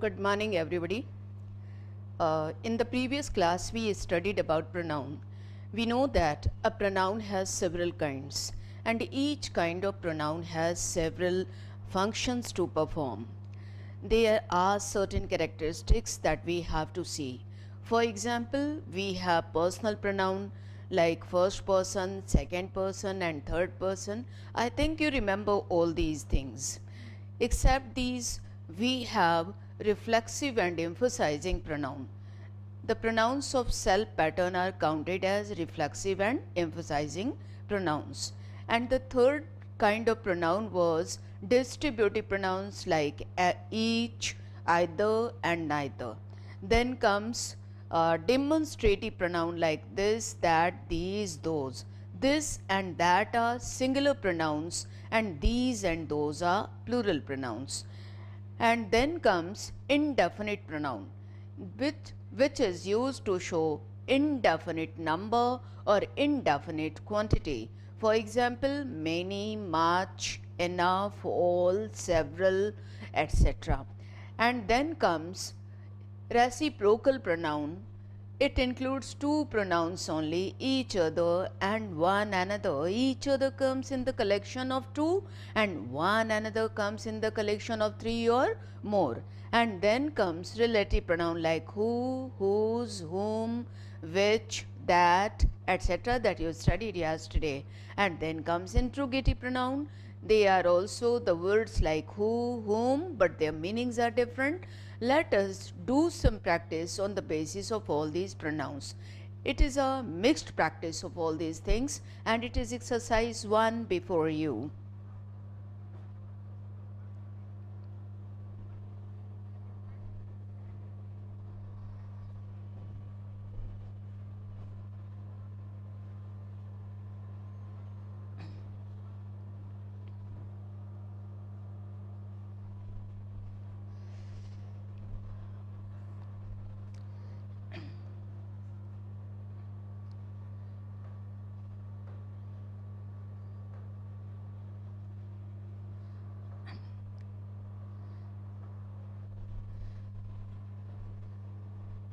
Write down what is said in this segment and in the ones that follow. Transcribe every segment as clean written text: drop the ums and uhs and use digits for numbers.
Good morning, everybody. In the previous class, we studied about pronoun. We know that a pronoun has several kinds, and each kind of pronoun has several functions to perform. There are certain characteristics that we have to see. For example, we have personal pronoun like first person, second person, and third person. I think you remember all these things. Except these, we have reflexive and emphasizing pronoun. The pronouns of self pattern are counted as reflexive and emphasizing pronouns. And the third kind of pronoun was distributive pronouns like each, either, and neither. Then comes demonstrative pronoun like this, that, these, those. This and that are singular pronouns, and these and those are plural pronouns. And then comes indefinite pronoun, which is used to show indefinite number or indefinite quantity. For example, many, much, enough, all, several, etc. And then comes reciprocal pronoun. It includes two pronouns only, each other and one another. Each other comes in the collection of two, and one another comes in the collection of three or more. And then comes relative pronoun like who, whose, whom, which, that, etc. that you studied yesterday. And then comes interrogative pronoun. They are also the words like who, whom, but their meanings are different. Let us do some practice on the basis of all these pronouns. It is a mixed practice of all these things, and it is exercise 1 before you.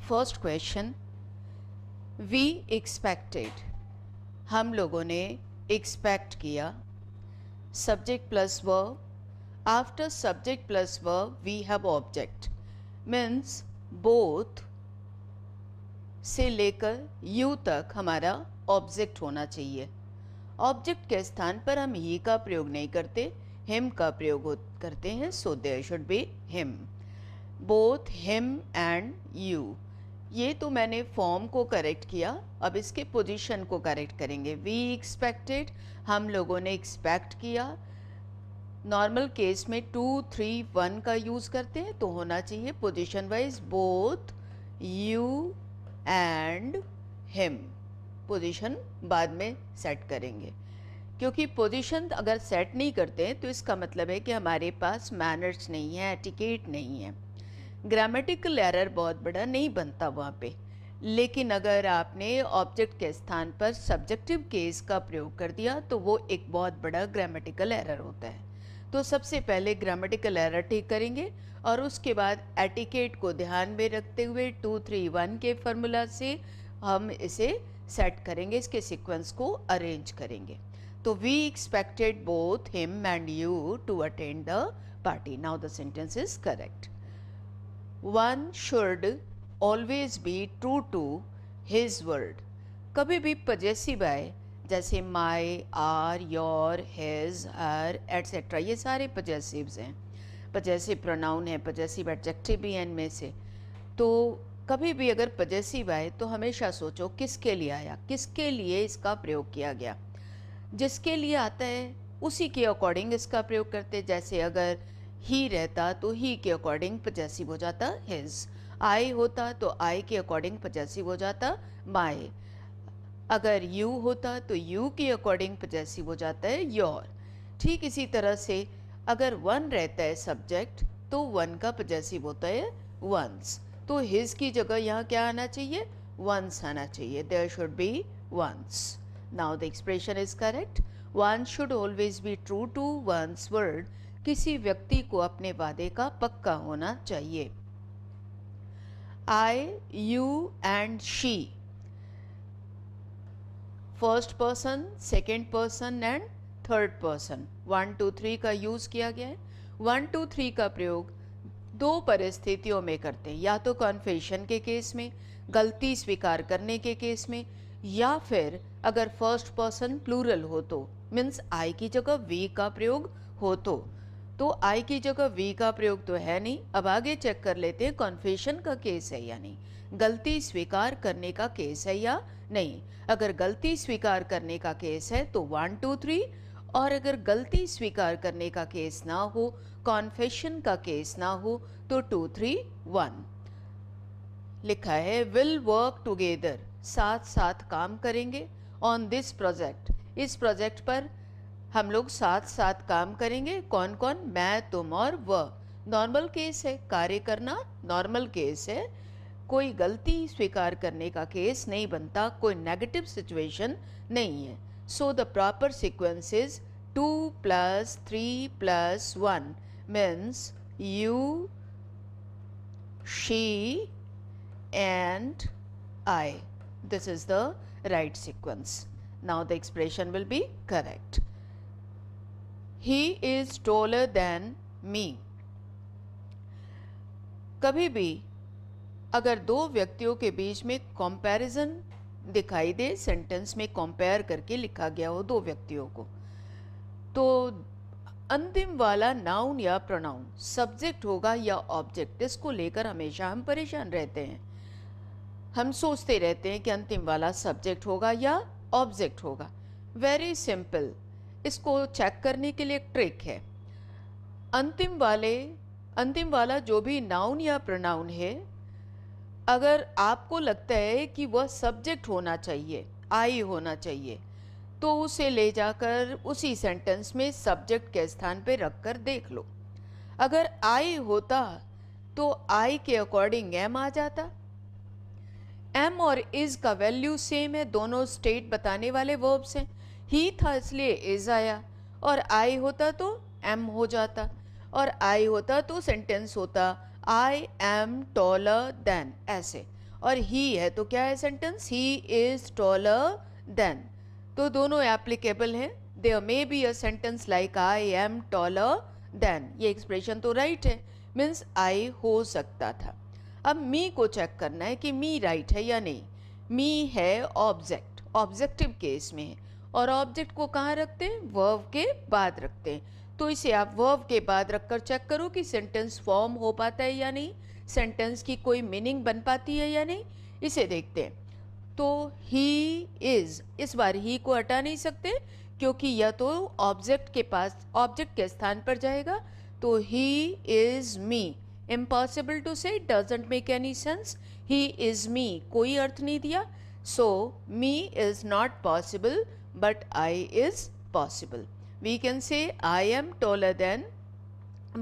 First question, we expected, हम लोगों ने expect किया. Subject plus verb. After subject plus verb we have object. Means both से लेकर you तक हमारा object होना चाहिए. ऑब्जेक्ट के स्थान पर हम ही का प्रयोग नहीं करते, हिम का प्रयोग करते हैं. So there should be him. Both him and you. ये तो मैंने फॉर्म को करेक्ट किया. अब इसके पोजीशन को करेक्ट करेंगे. वी एक्सपेक्टेड, हम लोगों ने एक्सपेक्ट किया. नॉर्मल केस में 2, 3, 1 का यूज़ करते हैं, तो होना चाहिए position wise both you and him. Position बाद में सेट करेंगे, क्योंकि पोजीशन अगर सेट नहीं करते हैं तो इसका मतलब है कि हमारे पास मैनर्स नहीं है, एटिकेट नहीं है. ग्रामेटिकल एरर बहुत बड़ा नहीं बनता वहाँ पे. लेकिन अगर आपने ऑब्जेक्ट के स्थान पर सब्जेक्टिव केस का प्रयोग कर दिया तो वो एक बहुत बड़ा ग्रामेटिकल एरर होता है. तो सबसे पहले ग्रामेटिकल एरर ठीक करेंगे और उसके बाद एटिकेट को ध्यान में रखते हुए 2, 3, 1 के फार्मूला से हम इसे सेट करेंगे, इसके सीक्वेंस को अरेंज करेंगे. तो we expected both him and you to attend the party. Now the sentence is correct. One should always be true to his word. कभी भी possessive आए, जैसे my, our, your, his, her, etc. ये सारे possessives हैं. possessive pronoun है, possessive adjective भी हैं इनमें से. तो कभी भी अगर possessive आए तो हमेशा सोचो किसके लिए आया, किसके लिए इसका प्रयोग किया गया. जिसके लिए आता है उसी के अकॉर्डिंग इसका प्रयोग करते. जैसे अगर ही रहता तो ही के अकॉर्डिंग पजेसिव हो जाता हिज. आई होता तो आई के अकॉर्डिंग पजेसिव हो जाता माई. अगर यू होता तो यू के अकॉर्डिंग पजेसिव हो जाता है योर. ठीक इसी तरह से अगर वन रहता है सब्जेक्ट तो वन का पजेसिव होता है वंस. तो हिज की जगह यहाँ क्या आना चाहिए, वंस आना चाहिए. There should be one's. Now the expression is correct. One should always be true to one's word. किसी व्यक्ति को अपने वादे का पक्का होना चाहिए. I, you and she. First person, second person and third person, 1 2 3 का यूज किया गया है। 1 2 3 का प्रयोग दो परिस्थितियों में करते हैं, या तो कन्फेशन के केस में, गलती स्वीकार करने के केस में, या फिर अगर फर्स्ट पर्सन प्लूरल हो तो, मीन्स आई की जगह वी का प्रयोग हो तो आई की जगह वी का प्रयोग तो है नहीं। अब आगे चेक कर लेते हैं कन्फेशन का केस है या नहीं, गलती स्वीकार करने का केस है या नहीं। अगर गलती स्वीकार करने का केस है तो 1 2 3, और अगर गलती स्वीकार करने का केस ना हो, कॉन्फेशन का केस ना हो, तो 2 3 1 लिखा है। विल वर्क टुगेदर, साथ साथ काम करेंगे। ऑन दिस प्रोजेक्ट, इस प्रोजेक्ट पर हम लोग साथ साथ काम करेंगे। कौन कौन? मैं, तुम और वह। नॉर्मल केस है, कार्य करना नॉर्मल केस है, कोई गलती स्वीकार करने का केस नहीं बनता, कोई नेगेटिव सिचुएशन नहीं है। So the proper sequence is 2 + 3 + 1 means you, she and I. This is the right sequence. Now the expression will be correct. He is taller than me. कभी भी अगर दो व्यक्तियों के बीच में कंपैरिजन दिखाई दे, सेंटेंस में कंपेयर करके लिखा गया हो दो व्यक्तियों को, तो अंतिम वाला नाउन या प्रोनाउन सब्जेक्ट होगा या ऑब्जेक्ट, इसको लेकर हमेशा हम परेशान रहते हैं। हम सोचते रहते हैं कि अंतिम वाला सब्जेक्ट होगा या ऑब्जेक्ट होगा। वेरी सिंपल, इसको चेक करने के लिए एक ट्रिक है। अंतिम वाला जो भी नाउन या प्रोनाउन है, अगर आपको लगता है कि वह सब्जेक्ट होना चाहिए, आई होना चाहिए, तो उसे ले जाकर उसी सेंटेंस में सब्जेक्ट के स्थान पे रखकर देख लो। अगर आई होता तो आई के अकॉर्डिंग एम आ जाता। एम और इज का वैल्यू सेम है, दोनों स्टेट बताने वाले वर्ब्स हैं। ही था इसलिए इज आया, और आई होता तो एम हो जाता, और आई होता तो सेंटेंस होता आई एम टॉलर देन, ऐसे। और ही है तो क्या है sentence? He is taller than. तो दोनों एप्लीकेबल हैं। There may be a sentence like I am taller than, ये एक्सप्रेशन तो राइट है, मीन्स आई हो सकता था। अब मी को चेक करना है कि मी राइट है या नहीं। मी है ऑब्जेक्ट, ऑब्जेक्टिव केस में है, और ऑब्जेक्ट को कहाँ रखते हैं? वर्ब के बाद रखते हैं। तो इसे आप वर्ब के बाद रखकर चेक करो कि सेंटेंस फॉर्म हो पाता है या नहीं, सेंटेंस की कोई मीनिंग बन पाती है या नहीं, इसे देखते हैं। तो ही इज, इस बार ही को हटा नहीं सकते क्योंकि यह तो ऑब्जेक्ट के पास, ऑब्जेक्ट के स्थान पर जाएगा। तो he is me, impossible to say, doesn't make any sense. He is me कोई अर्थ नहीं दिया। So me is not possible but I is possible. We can say I am taller than,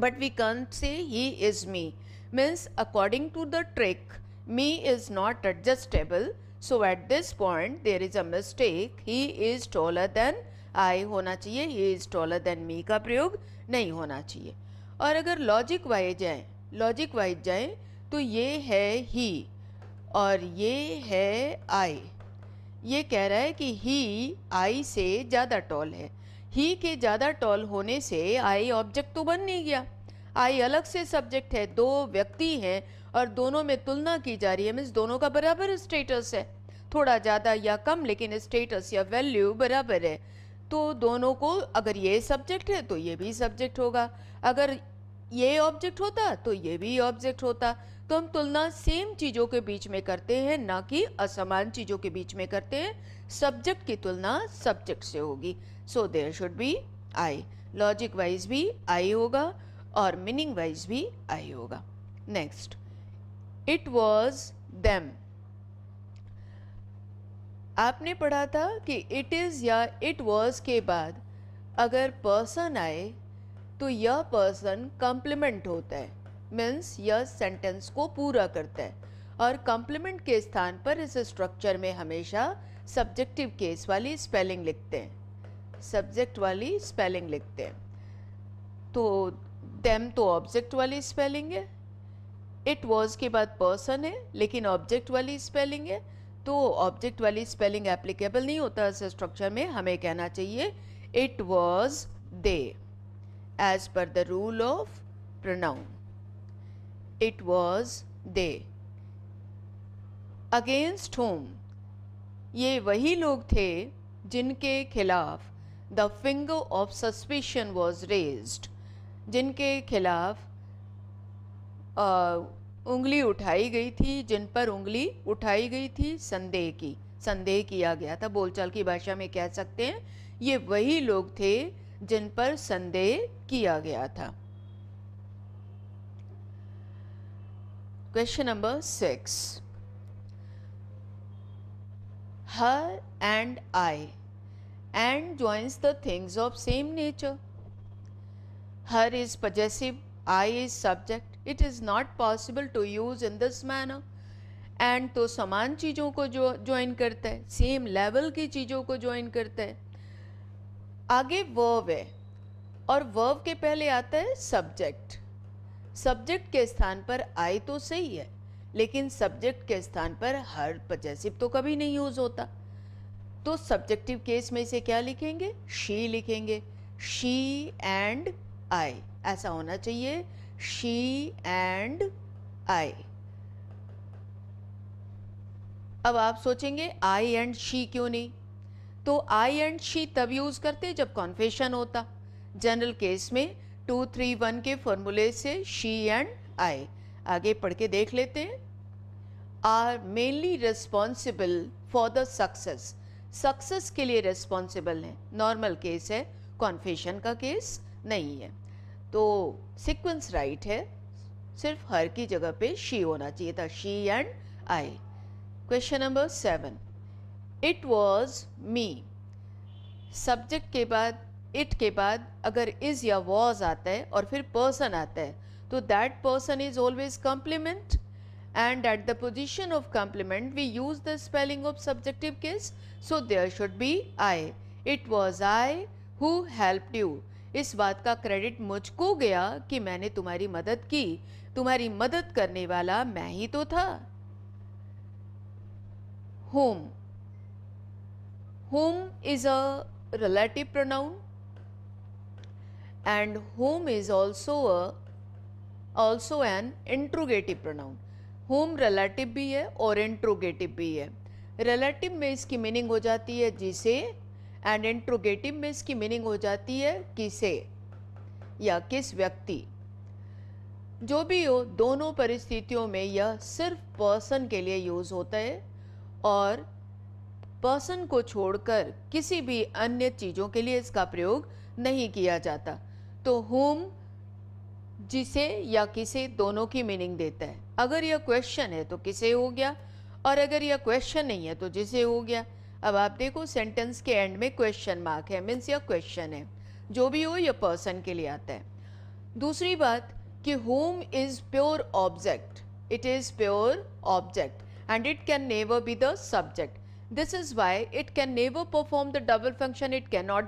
but we can't say he is me. Means according to the trick, me is not adjustable. So at this point there is a mistake. He is taller than I होना चाहिए, he is taller than me का प्रयोग नहीं होना चाहिए। और अगर logic wise जाए तो ये है he और ये है I। ये कह रहा है कि he I से ज़्यादा टॉल है। ही के ज़्यादा टॉल होने से आई ऑब्जेक्ट तो बन नहीं गया, आई अलग से सब्जेक्ट है। दो व्यक्ति हैं और दोनों में तुलना की जा रही है, मीन्स दोनों का बराबर स्टेटस है, थोड़ा ज़्यादा या कम लेकिन स्टेटस या वैल्यू बराबर है। तो दोनों को, अगर ये सब्जेक्ट है तो ये भी सब्जेक्ट होगा, अगर ये ऑब्जेक्ट होता तो ये भी ऑब्जेक्ट होता। तो हम तुलना सेम चीज़ों के बीच में करते हैं, ना कि असमान चीज़ों के बीच में करते हैं। सब्जेक्ट की तुलना सब्जेक्ट से होगी। So there should be I, logic wise भी आई होगा और मीनिंग वाइज भी आई होगा। Next, it was them. आपने पढ़ा था कि इट इज़ या इट वॉज के बाद अगर पर्सन आए तो यह पर्सन कॉम्प्लीमेंट होता है, मीन्स यह सेंटेंस को पूरा करता है। और कॉम्प्लीमेंट के स्थान पर इस स्ट्रक्चर में हमेशा सब्जेक्टिव केस वाली स्पेलिंग लिखते हैं, सब्जेक्ट वाली स्पेलिंग लिखते हैं। तो देम तो ऑब्जेक्ट वाली स्पेलिंग है, इट वॉज के बाद पर्सन है लेकिन ऑब्जेक्ट वाली स्पेलिंग है, तो ऑब्जेक्ट वाली स्पेलिंग एप्लीकेबल नहीं होता इस स्ट्रक्चर में। हमें कहना चाहिए it was they, as per the rule of pronoun. It was they. Against whom, ये वही लोग थे जिनके खिलाफ the finger of suspicion was raised, जिनके खिलाफ उंगली उठाई गई थी, जिन पर उंगली उठाई गई थी संदेह की, संदेह किया गया था। बोलचाल की भाषा में कह सकते हैं ये वही लोग थे जिन पर संदेह किया गया था। Question number 6, her and I, and joins the things of same nature. Her is possessive, I is subject. It is not possible to use in this manner. And तो समान चीज़ों को जो ज्वाइन करता है, सेम लेवल की चीज़ों को ज्वाइन करता है। आगे वर्ब है और वर्ब के पहले आता है सब्जेक्ट। सब्जेक्ट के स्थान पर आई तो सही है, लेकिन सब्जेक्ट के स्थान पर हर पजेसिव तो कभी नहीं यूज होता। तो सब्जेक्टिव केस में इसे क्या लिखेंगे? शी लिखेंगे। शी एंड आई, ऐसा होना चाहिए, शी एंड आई। अब आप सोचेंगे आई एंड शी क्यों नहीं? तो आई एंड शी तब यूज करते जब कॉन्फेशन होता। जनरल केस में 2-3-1 के फॉर्मूले से शी एंड आई। आगे पढ़ के देख लेते हैं। Are mainly responsible for the success, success के लिए रिस्पॉन्सिबल है। नॉर्मल केस है, कॉन्फेशन का केस नहीं है। तो सीक्वेंस राइट है, सिर्फ हर की जगह पे शी होना चाहिए था, she and I. Question number 7, it was me. Subject के बाद, इट के बाद अगर इज या वॉज आता है और फिर पर्सन आता है, तो that person is always complement, and at the position of complement we use the spelling of subjective case, so there should be I. It was I who helped you. इस बात का क्रेडिट मुझको गया कि मैंने तुम्हारी मदद की, तुम्हारी मदद करने वाला मैं ही तो था। whom, whom is a relative pronoun and whom is also an interrogative pronoun. Home relative भी है और इंट्रोगेटिव भी है। रिलेटिव में इसकी मीनिंग हो जाती है जिसे, एंड इंट्रोगेटिव में इसकी मीनिंग हो जाती है किसे या किस व्यक्ति। जो भी हो, दोनों परिस्थितियों में यह सिर्फ पर्सन के लिए यूज होता है और पर्सन को छोड़कर किसी भी अन्य चीज़ों के लिए इसका प्रयोग नहीं किया जाता। तो होम जिसे या किसे दोनों की मीनिंग देता है। अगर यह क्वेश्चन है तो किसे हो गया, और अगर यह क्वेश्चन नहीं है तो जिसे हो गया। अब आप देखो सेंटेंस के एंड में क्वेश्चन मार्क है, मीन्स यह क्वेश्चन है। जो भी हो यह पर्सन के लिए आता है। दूसरी बात कि home is pure object, it is pure object and it can never be the subject. This is why it can never perform the double function. It cannot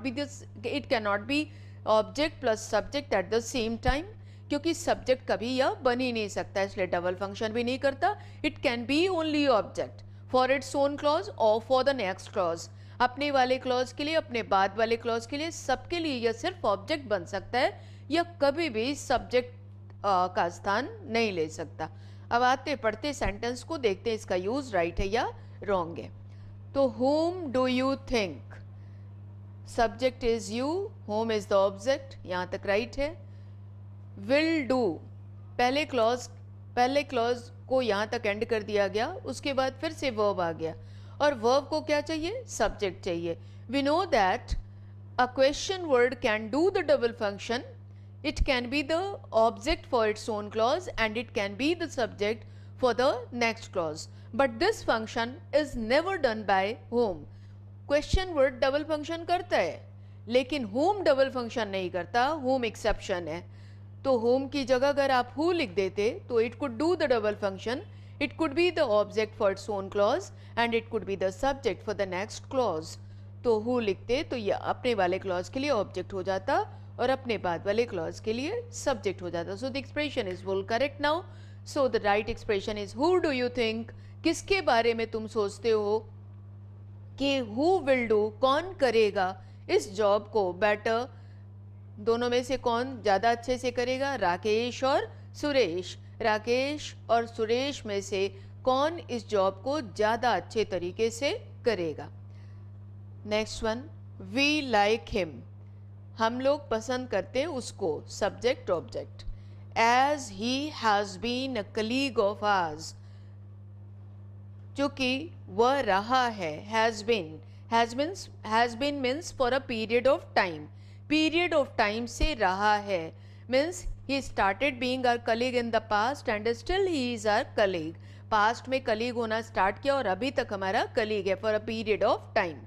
be object plus subject at the same time, क्योंकि subject कभी यह बन ही नहीं सकता, इसलिए double function भी नहीं करता। It can B only object for its own clause और फॉर द नेक्स्ट क्लॉज। अपने वाले क्लॉज के लिए, अपने बाद वाले क्लॉज के लिए, सबके लिए यह सिर्फ ऑब्जेक्ट बन सकता है, यह कभी भी सब्जेक्ट का स्थान नहीं ले सकता। अब आते पढ़ते सेंटेंस को देखते हैं इसका यूज राइट है या रॉन्ग है। तो home do you think, subject is you, home is the object, यहाँ तक राइट है। विल डू, पहले क्लॉज को यहाँ तक एंड कर दिया गया, उसके बाद फिर से वर्ब आ गया और वर्ब को क्या चाहिए? सब्जेक्ट चाहिए। We know that a question word can do the double function, it can be the object for its own clause and it can be the subject for the next clause, but this function is never done by whom. Question word double function करता है लेकिन home double function नहीं करता, home exception है। तो home की जगह अगर आप हु लिख देते तो it could do the double function, it could be the object for its own clause and it could be the subject for the next clause. तो हु लिखते तो यह अपने वाले क्लॉज के लिए ऑब्जेक्ट हो जाता और अपने बाद वाले क्लॉज के लिए सब्जेक्ट हो जाता। So the expression is full correct now. So the right expression is who do you think, किसके बारे में तुम सोचते हो कि हु विल डू, कौन करेगा इस जॉब को बेटर, दोनों में से कौन ज़्यादा अच्छे से करेगा, राकेश और सुरेश। राकेश और सुरेश में से कौन इस जॉब को ज़्यादा अच्छे तरीके से करेगा। Next one, we like him, हम लोग पसंद करते हैं उसको, subject object. As he has been a colleague of ours, जो कि वह रहा है, has been means for a period of time, period of time से रहा है, means he started being our colleague in the past and still he is our colleague, past में colleague होना स्टार्ट किया और अभी तक हमारा कलीग है for a period of time.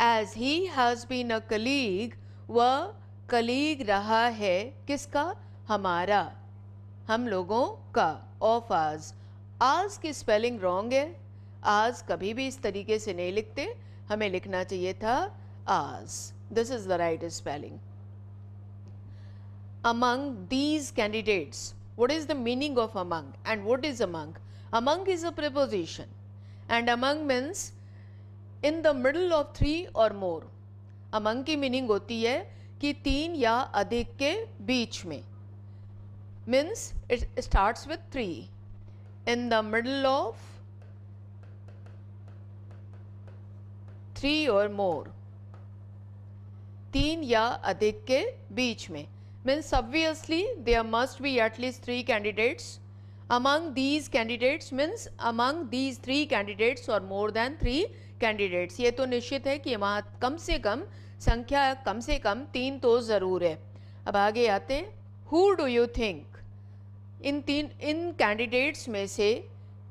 As he has been a colleague, वह कलीग रहा है, किसका, हमारा, हम लोगों का, ऑफ आवर्स। आज की स्पेलिंग रॉन्ग है, आज कभी भी इस तरीके से नहीं लिखते, हमें लिखना चाहिए था आज। This is the right spelling. Among these candidates, what is the meaning of among and what is among? Among is a preposition and among means in the middle of three or more. Among की meaning होती है कि तीन या अधिक के बीच में, means it starts with three, in the middle of three or more, तीन या अधिक के बीच में, means obviously there must be at least three candidates. Among these candidates means among these three candidates or more than three candidates. ये तो निश्चित है कि वहाँ कम से कम संख्या, कम से कम तीन तो ज़रूर है। अब आगे आते हैं, who do you think, in candidates में से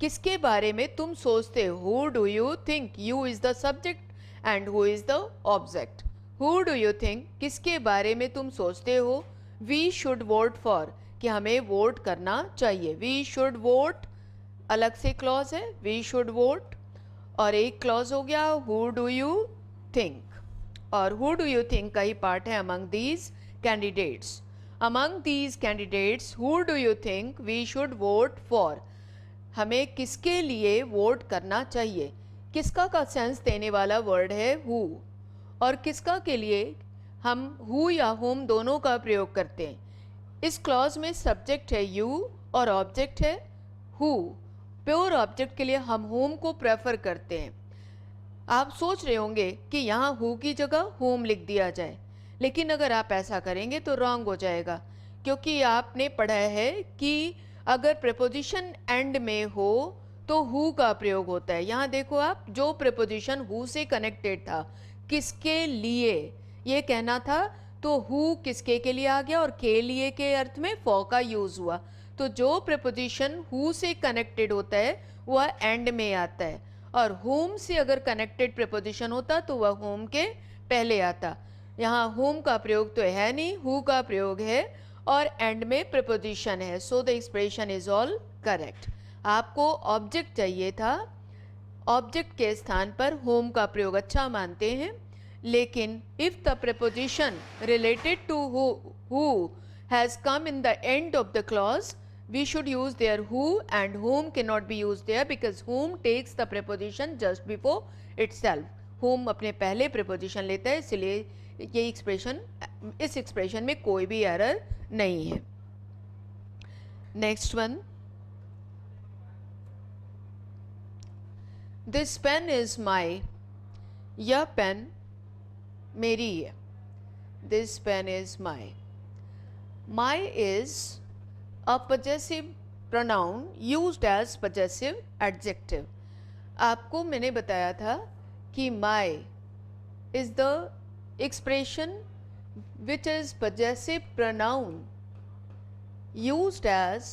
किसके बारे में तुम सोचते हो, who do you think, you is the subject and who is the object. who do you think, किसके बारे में तुम सोचते हो, वी शुड वोट फॉर, कि हमें वोट करना चाहिए, वी शुड वोट, अलग से क्लॉज है, वी शुड वोट, और एक क्लॉज हो गया हु डू यू थिंक, और हु डू यू थिंक का ही पार्ट है among these candidates. Among these candidates who do you think we should vote for, हमें किसके लिए वोट करना चाहिए, किसका का सेंस देने वाला वर्ड है हु, और किसका के लिए हम हु या हुम दोनों का प्रयोग करते हैं। इस क्लॉज में सब्जेक्ट है यू और ऑब्जेक्ट है हु, प्योर ऑब्जेक्ट के लिए हम हुम को प्रेफर करते हैं। आप सोच रहे होंगे कि यहाँ हु की जगह हुम लिख दिया जाए, लेकिन अगर आप ऐसा करेंगे तो रॉन्ग हो जाएगा, क्योंकि आपने पढ़ा है कि अगर प्रेपोजिशन एंड में हो तो हु का प्रयोग होता है। यहाँ देखो आप, जो प्रेपोजिशन हु से कनेक्टेड था, किसके लिए ये कहना था, तो हु किसके के लिए आ गया और के लिए के अर्थ में फॉर का यूज हुआ, तो जो प्रेपोजिशन हु से कनेक्टेड होता है वह एंड में आता है, और होम से अगर कनेक्टेड प्रेपोजिशन होता तो वह होम के पहले आता। यहाँ होम का प्रयोग तो है नहीं, हु का प्रयोग है और एंड में प्रेपोजिशन है, so the expression is all correct. आपको ऑब्जेक्ट चाहिए था, ऑब्जेक्ट के स्थान पर होम का प्रयोग अच्छा मानते हैं, लेकिन if the preposition related to who has come in the end of the clause, we should use there who, and whom cannot be used there because whom takes the preposition just before itself. whom अपने पहले preposition लेता है, इसलिए ये expression, इस expression में कोई भी एरर नहीं है। Next one, this pen is my, यह पेन मेरी है, this pen is my. My is a possessive pronoun used as possessive adjective. आपको मैंने बताया था कि my is the expression which is possessive pronoun used as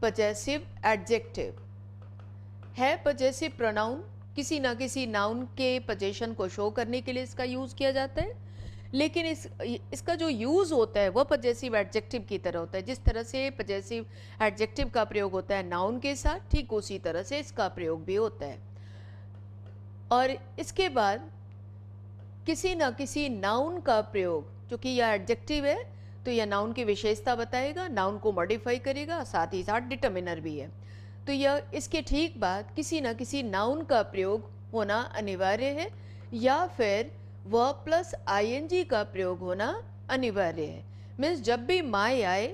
possessive adjective है। possessive pronoun किसी ना किसी नाउन के पोजेशन को शो करने के लिए इसका यूज किया जाता है, लेकिन इसका जो यूज होता है वह possessive adjective की तरह होता है। जिस तरह से possessive adjective का प्रयोग होता है नाउन के साथ, ठीक उसी तरह से इसका प्रयोग भी होता है। और इसके बाद किसी ना किसी नाउन का प्रयोग, जो कि यह एडजेक्टिव है तो यह नाउन की विशेषता बताएगा, नाउन को मॉडिफाई करेगा, साथ ही साथ डिटर्मिनर भी है। तो यह इसके ठीक बाद किसी न किसी नाउन का प्रयोग होना अनिवार्य है या फिर वर्ब प्लस आईएनजी का प्रयोग होना अनिवार्य है। मीन्स जब भी माई आए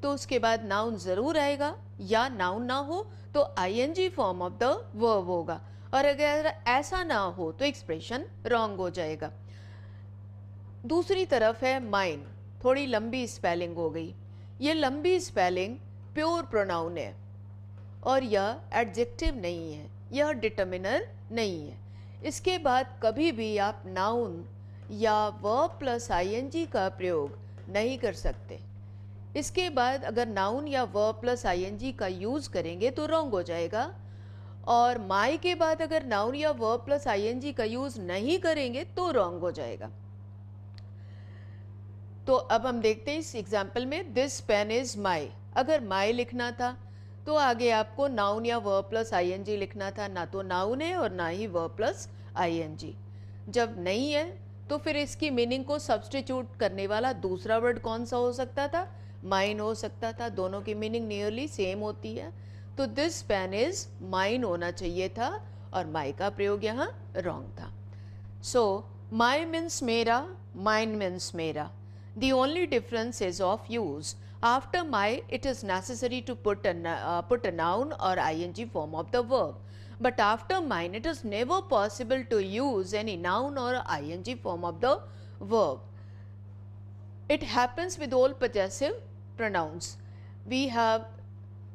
तो उसके बाद नाउन ज़रूर आएगा, या नाउन ना हो तो ING form of the verb होगा, और अगर ऐसा ना हो तो एक्सप्रेशन रॉन्ग हो जाएगा। दूसरी तरफ है माइन, थोड़ी लंबी स्पेलिंग हो गई। ये लंबी स्पेलिंग प्योर प्रोनाउन है और यह एडजेक्टिव नहीं है, यह डिटर्मिनर नहीं है। इसके बाद कभी भी आप नाउन या वर्ब प्लस आईएनजी का प्रयोग नहीं कर सकते। इसके बाद अगर नाउन या वर्ब प्लस आईएनजी का यूज़ करेंगे तो रॉन्ग हो जाएगा, और माई के बाद अगर नाउन या वर्ब प्लस आईएनजी का यूज़ नहीं करेंगे तो रॉन्ग हो जाएगा। तो अब हम देखते हैं इस एग्जाम्पल में, दिस पेन इज माई। अगर माई लिखना था तो आगे आपको नाउन या वर्ब प्लस आईएनजी लिखना था, ना तो नाउन है और ना ही वर्ब प्लस आईएनजी। जब नहीं है तो फिर इसकी मीनिंग को सब्सटीट्यूट करने वाला दूसरा वर्ड कौन सा हो सकता था? माइन हो सकता था। दोनों की मीनिंग नियरली सेम होती है, तो दिस पेन इज माइन होना चाहिए था और माई का प्रयोग यहाँ रॉन्ग था। सो माई मीन्स मेरा, माइन मीन्स मेरा. The only difference is of use. After my, it is necessary to put a noun or ing form of the verb. But after mine, it is never possible to use any noun or ing form of the verb. It happens with all possessive pronouns. We have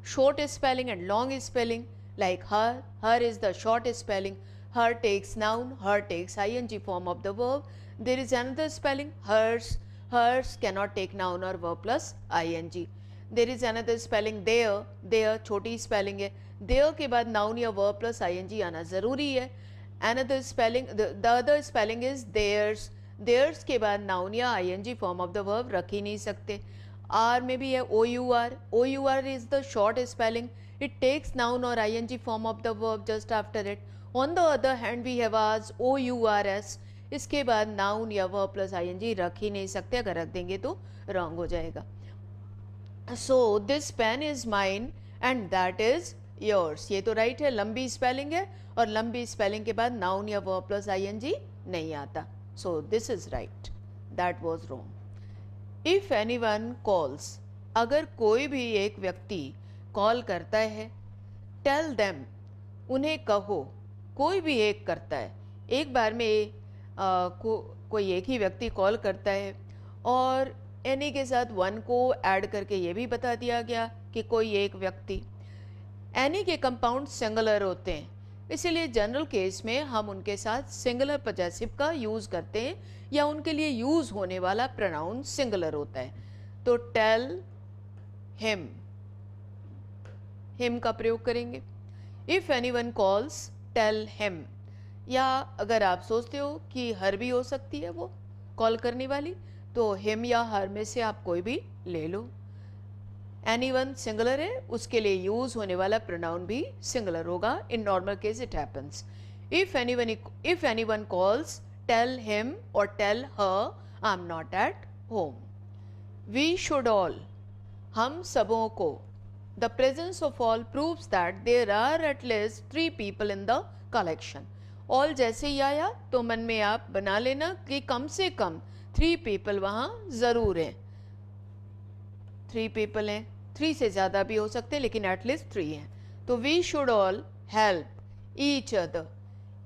short spelling and long spelling, like her. Her is the short spelling. Her takes noun, her takes ing form of the verb. There is another spelling, hers. Hers cannot take noun or verb plus ing. There is another spelling, their. Their छोटी spelling है, their के बाद noun या verb plus ing आना ज़रूरी है. Another spelling, the other spelling is theirs. Theirs के बाद noun या ing form of the verb रख ही नहीं सकते. R में भी है our. Our is the short spelling. It takes noun or ing form of the verb just after it. On the other hand, we have ours, ors. इसके बाद noun या verb plus ING रख ही नहीं सकते, अगर रख देंगे तो रॉन्ग हो जाएगा. So this pen is mine and that is yours. ये तो राइट है, लंबी स्पेलिंग है और लंबी स्पेलिंग के बाद नाउन या वर्ब प्लस आईएनजी नहीं आता. So this is right, that was wrong. If anyone calls, अगर कोई भी एक व्यक्ति कॉल करता है, टेल देम, उन्हें कहो. कोई भी एक करता है, एक बार में कोई एक ही व्यक्ति कॉल करता है और एनी के साथ वन को ऐड करके ये भी बता दिया गया कि कोई एक व्यक्ति. एनी के कंपाउंड सिंगुलर होते हैं, इसीलिए जनरल केस में हम उनके साथ सिंगुलर पॉजेसिव का यूज़ करते हैं या उनके लिए यूज़ होने वाला प्रोनाउन सिंगुलर होता है. तो टेल हिम, हिम का प्रयोग करेंगे. If anyone calls, tell him. या अगर आप सोचते हो कि हर भी हो सकती है वो कॉल करने वाली, तो हिम या हर में से आप कोई भी ले लो. एनीवन सिंगुलर है, उसके लिए यूज होने वाला प्रोनाउन भी सिंगुलर होगा. In normal case it happens. If anyone calls, tell him or tell her I am not at home. We should all, हम सबों को. The presence of all proves that there are at least 3 people in the collection. All जैसे ही आया तो मन में आप बना लेना कि कम से कम 3 पीपल वहाँ ज़रूर हैं. 3 पीपल हैं, 3 से ज़्यादा भी हो सकते हैं लेकिन एटलीस्ट 3 हैं. तो we should all help each other.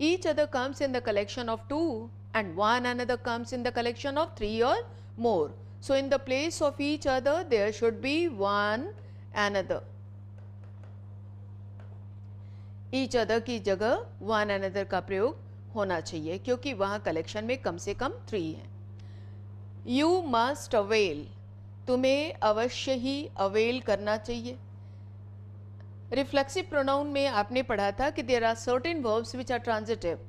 Each other comes in the collection of 2 and one another comes in the collection of 3 or more. So in the place of each other there should be one another. Each other की जगह one another का प्रयोग होना चाहिए क्योंकि वहाँ collection में कम से कम 3 हैं. यू मस्ट अवेल, तुम्हें अवश्य ही अवेल करना चाहिए. रिफ्लेक्सिव प्रोनाउन में आपने पढ़ा था कि there are certain verbs which are transitive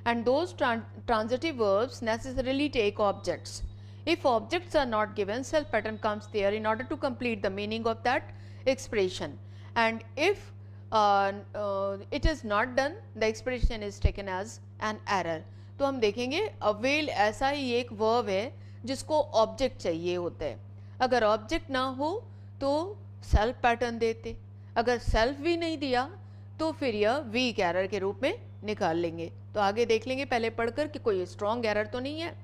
and those transitive verbs necessarily take objects. If objects are not given, self pattern comes there in order to complete the meaning of that expression. And if it is not done, the expression is taken as an error. तो हम देखेंगे avail ऐसा ही एक verb है जिसको object चाहिए होता है. अगर ऑब्जेक्ट ना हो तो सेल्फ पैटर्न देते, अगर सेल्फ भी नहीं दिया तो फिर यह वीक एरर के रूप में निकाल लेंगे। तो आगे देख लेंगे पहले पढ़कर कि कोई स्ट्रॉन्ग एरर तो नहीं है।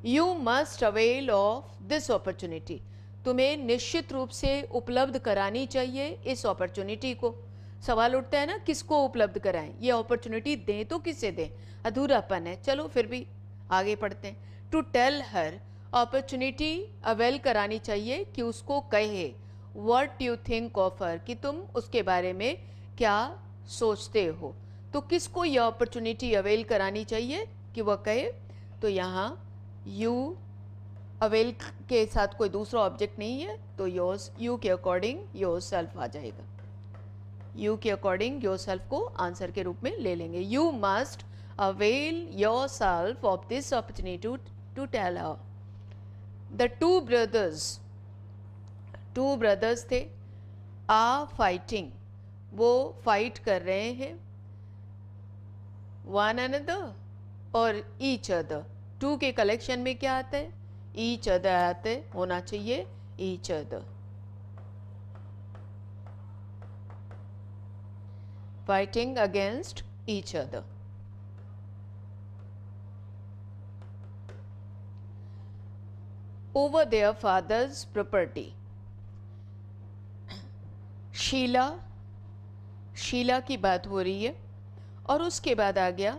You must avail of this opportunity, तुम्हें निश्चित रूप से उपलब्ध करानी चाहिए इस अपॉर्चुनिटी को। सवाल उठता है ना, किसको उपलब्ध कराएं, ये अपॉर्चुनिटी दें तो किसे दें, अधूरापन है। चलो फिर भी आगे पढ़ते हैं। To tell her, opportunity avail करानी चाहिए कि उसको कहे what you think of her, कि तुम उसके बारे में क्या सोचते हो। तो किसको यह अपॉर्चुनिटी अवेल करानी चाहिए कि वह कहे, तो यहाँ यू अवेल के साथ कोई दूसरा ऑब्जेक्ट नहीं है तो योर्स, यू के अकॉर्डिंग योर सेल्फ आ जाएगा। यू के अकॉर्डिंग योर सेल्फ को आंसर के रूप में ले लेंगे। You must avail your self of this opportunity to tell her. The two brothers थे, आर फाइटिंग, वो फाइट कर रहे हैं, वन अनदर और ईच अदर। टू के कलेक्शन में क्या आता है, ईच अदर आते, होना चाहिए each other. Fighting against each other. Over there fathers property. Sheela की बात हो रही है और उसके बाद आ गया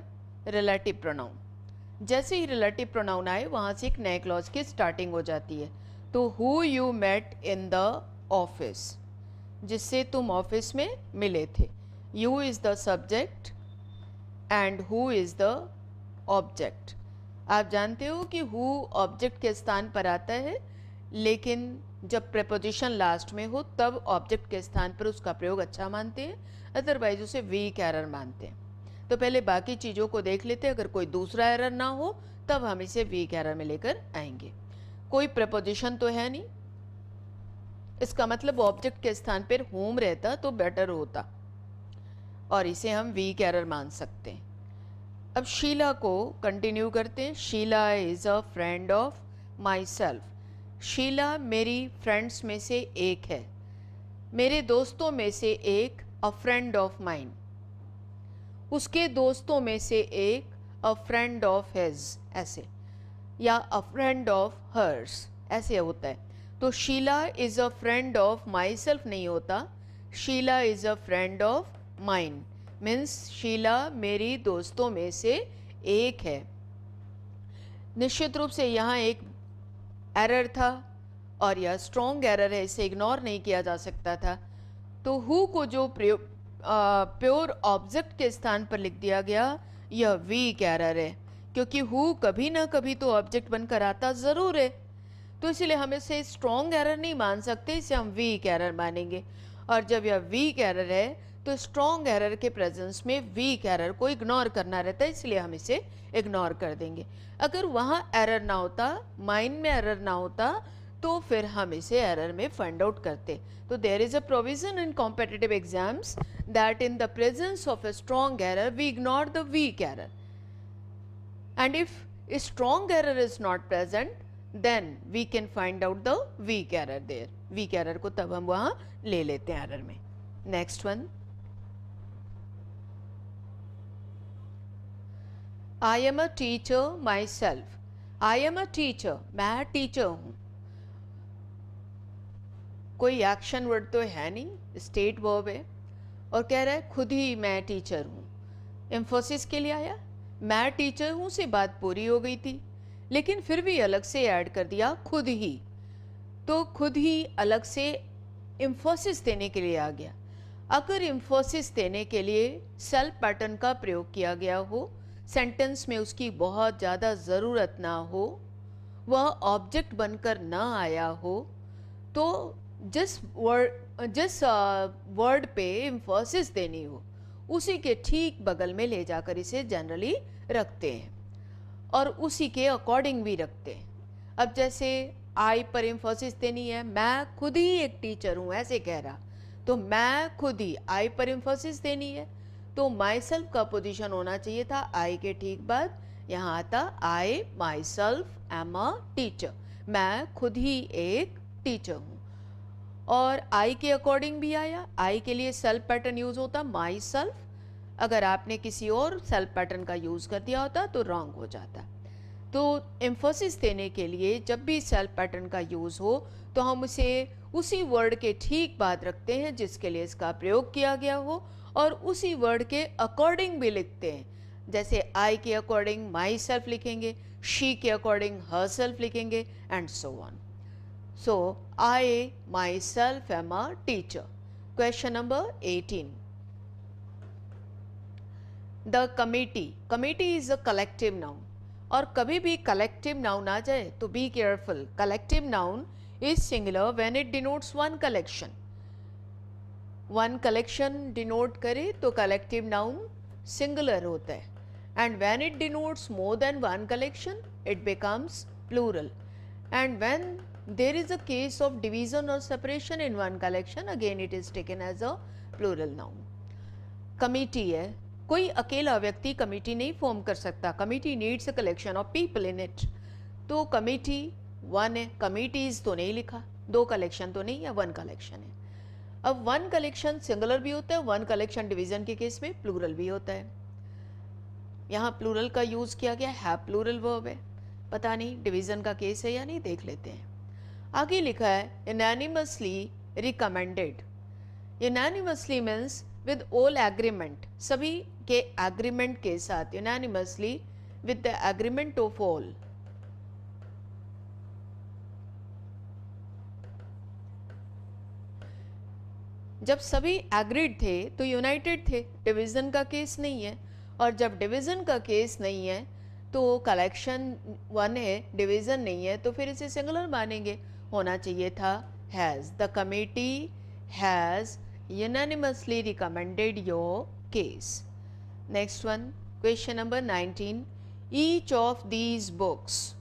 रिलेटिव प्रोनाउन। जैसे ही रिलेटिव प्रोनाउन आए वहाँ से एक नए क्लॉज की स्टार्टिंग हो जाती है। तो who you met in the office, जिससे तुम ऑफिस में मिले थे। You is the subject and who is the object. आप जानते हो कि हु ऑब्जेक्ट के स्थान पर आता है, लेकिन जब प्रेपोजिशन लास्ट में हो तब ऑब्जेक्ट के स्थान पर उसका प्रयोग अच्छा मानते हैं, अदरवाइज उसे वीक एरर मानते हैं। तो पहले बाकी चीज़ों को देख लेते हैं, अगर कोई दूसरा एरर ना हो तब हम इसे वीक एरर में लेकर आएंगे। कोई प्रेपोजिशन तो है नहीं, इसका मतलब ऑब्जेक्ट के स्थान पर होम रहता तो बेटर होता और इसे हम वीक एरर मान सकते हैं। अब शीला को कंटिन्यू करते हैं। Sheela is a friend of my self. Sheela मेरी फ्रेंड्स में से एक है, मेरे दोस्तों में से एक, अ फ्रेंड ऑफ माइन। उसके दोस्तों में से एक, अ फ्रेंड ऑफ हिज, ऐसे, या अ फ्रेंड ऑफ हर्स, ऐसे होता है। तो Sheela is a friend of my self नहीं होता, Sheela is a friend of mine, means Sheela मेरी दोस्तों में से एक है। निश्चित रूप से यहाँ एक एरर था और यह स्ट्रॉन्ग एरर है, इसे इग्नोर नहीं किया जा सकता था। तो हु को जो प्योर ऑब्जेक्ट के स्थान पर लिख दिया गया, यह वीक एरर है, क्योंकि हु कभी ना कभी तो ऑब्जेक्ट बनकर आता ज़रूर है। तो इसलिए हम इसे स्ट्रॉन्ग एरर नहीं मान सकते, इसे हम वीक एरर मानेंगे। और जब यह वीक एरर है तो स्ट्रॉन्ग एरर के प्रेजेंस में वीक एरर को इग्नोर करना रहता है, इसलिए हम इसे इग्नोर कर देंगे। अगर वहाँ एरर ना होता, माइंड में एरर ना होता, तो फिर हम इसे एरर में फाइंड आउट करते। तो there is a provision in competitive exams that in the presence of a strong error we ignore the weak error, and if strong error is not present then we can find out the weak error there. Weak error को तब हम वहाँ ले लेते हैं error में। Next one, I am a teacher my self. I am a teacher, मैं teacher हूँ। कोई एक्शन वर्ड तो है नहीं, स्टेट वर्ब है और कह रहा है खुद ही मैं टीचर हूँ। एम्फोसिस के लिए आया, मैं टीचर हूँ से बात पूरी हो गई थी, लेकिन फिर भी अलग से ऐड कर दिया खुद ही। तो खुद ही अलग से एम्फोसिस देने के लिए आ गया। अगर एम्फोसिस देने के लिए सेल्फ पैटर्न का प्रयोग किया गया हो, सेंटेंस में उसकी बहुत ज़्यादा ज़रूरत ना हो, वह ऑब्जेक्ट बनकर ना आया हो, तो जिस वर्ड पे एम्फोसिस देनी हो उसी के ठीक बगल में ले जाकर इसे जनरली रखते हैं और उसी के अकॉर्डिंग भी रखते हैं। अब जैसे आई पर एम्फोसिस देनी है, मैं खुद ही एक टीचर हूँ ऐसे कह रहा, तो मैं खुद ही, आई पर एम्फोसिस देनी है तो माई सेल्फ का पोजीशन होना चाहिए था आई के ठीक बाद, यहाँ आता I myself am a teacher, मैं खुद ही एक टीचर हूँ। और आई के अकॉर्डिंग भी आया, आई के लिए सेल्फ पैटर्न यूज होता माई सेल्फ, अगर आपने किसी और सेल्फ पैटर्न का यूज कर दिया होता तो रॉन्ग हो जाता। तो एम्फोसिस देने के लिए जब भी सेल्फ पैटर्न का यूज हो तो हम उसे उसी वर्ड के ठीक बाद रखते हैं जिसके लिए इसका प्रयोग किया गया हो, और उसी वर्ड के अकॉर्डिंग भी लिखते हैं। जैसे आई के अकॉर्डिंग माई सेल्फ लिखेंगे, शी के अकॉर्डिंग हर सेल्फ लिखेंगे, and so on. So, I myself am a teacher. Question number 18. The committee. Committee is a collective noun. और कभी भी collective noun आ जाए तो be careful. Collective noun is singular when it denotes one collection. One collection denote करे तो collective noun singular होता है. And when it denotes more than one collection, it becomes plural. And when there is a case of division or separation in one collection, again it is taken as a plural noun. Committee है, कोई अकेला व्यक्ति committee नहीं form कर सकता, committee needs a collection of people in it. तो committee one है, committees तो नहीं लिखा, दो कलेक्शन तो नहीं है, वन कलेक्शन है। अब वन कलेक्शन सिंगुलर भी होता है, वन कलेक्शन डिवीजन के केस में प्लूरल भी होता है। यहाँ प्लूरल का यूज किया गया है, प्लूरल वर्ब है, पता नहीं डिवीजन का केस है या नहीं, देख लेते हैं। आगे लिखा है unanimously recommended. Unanimously means with all agreement, सभी के एग्रीमेंट के साथ, unanimously with the agreement of all. जब सभी एग्रीड थे तो यूनाइटेड थे, डिवीजन का केस नहीं है। और जब डिवीजन का केस नहीं है तो कलेक्शन वन है, डिवीजन नहीं है, तो फिर इसे सिंगुलर मानेंगे। होना चाहिए था has. The committee has unanimously recommended your case. Next one, question number 19। Each of these books,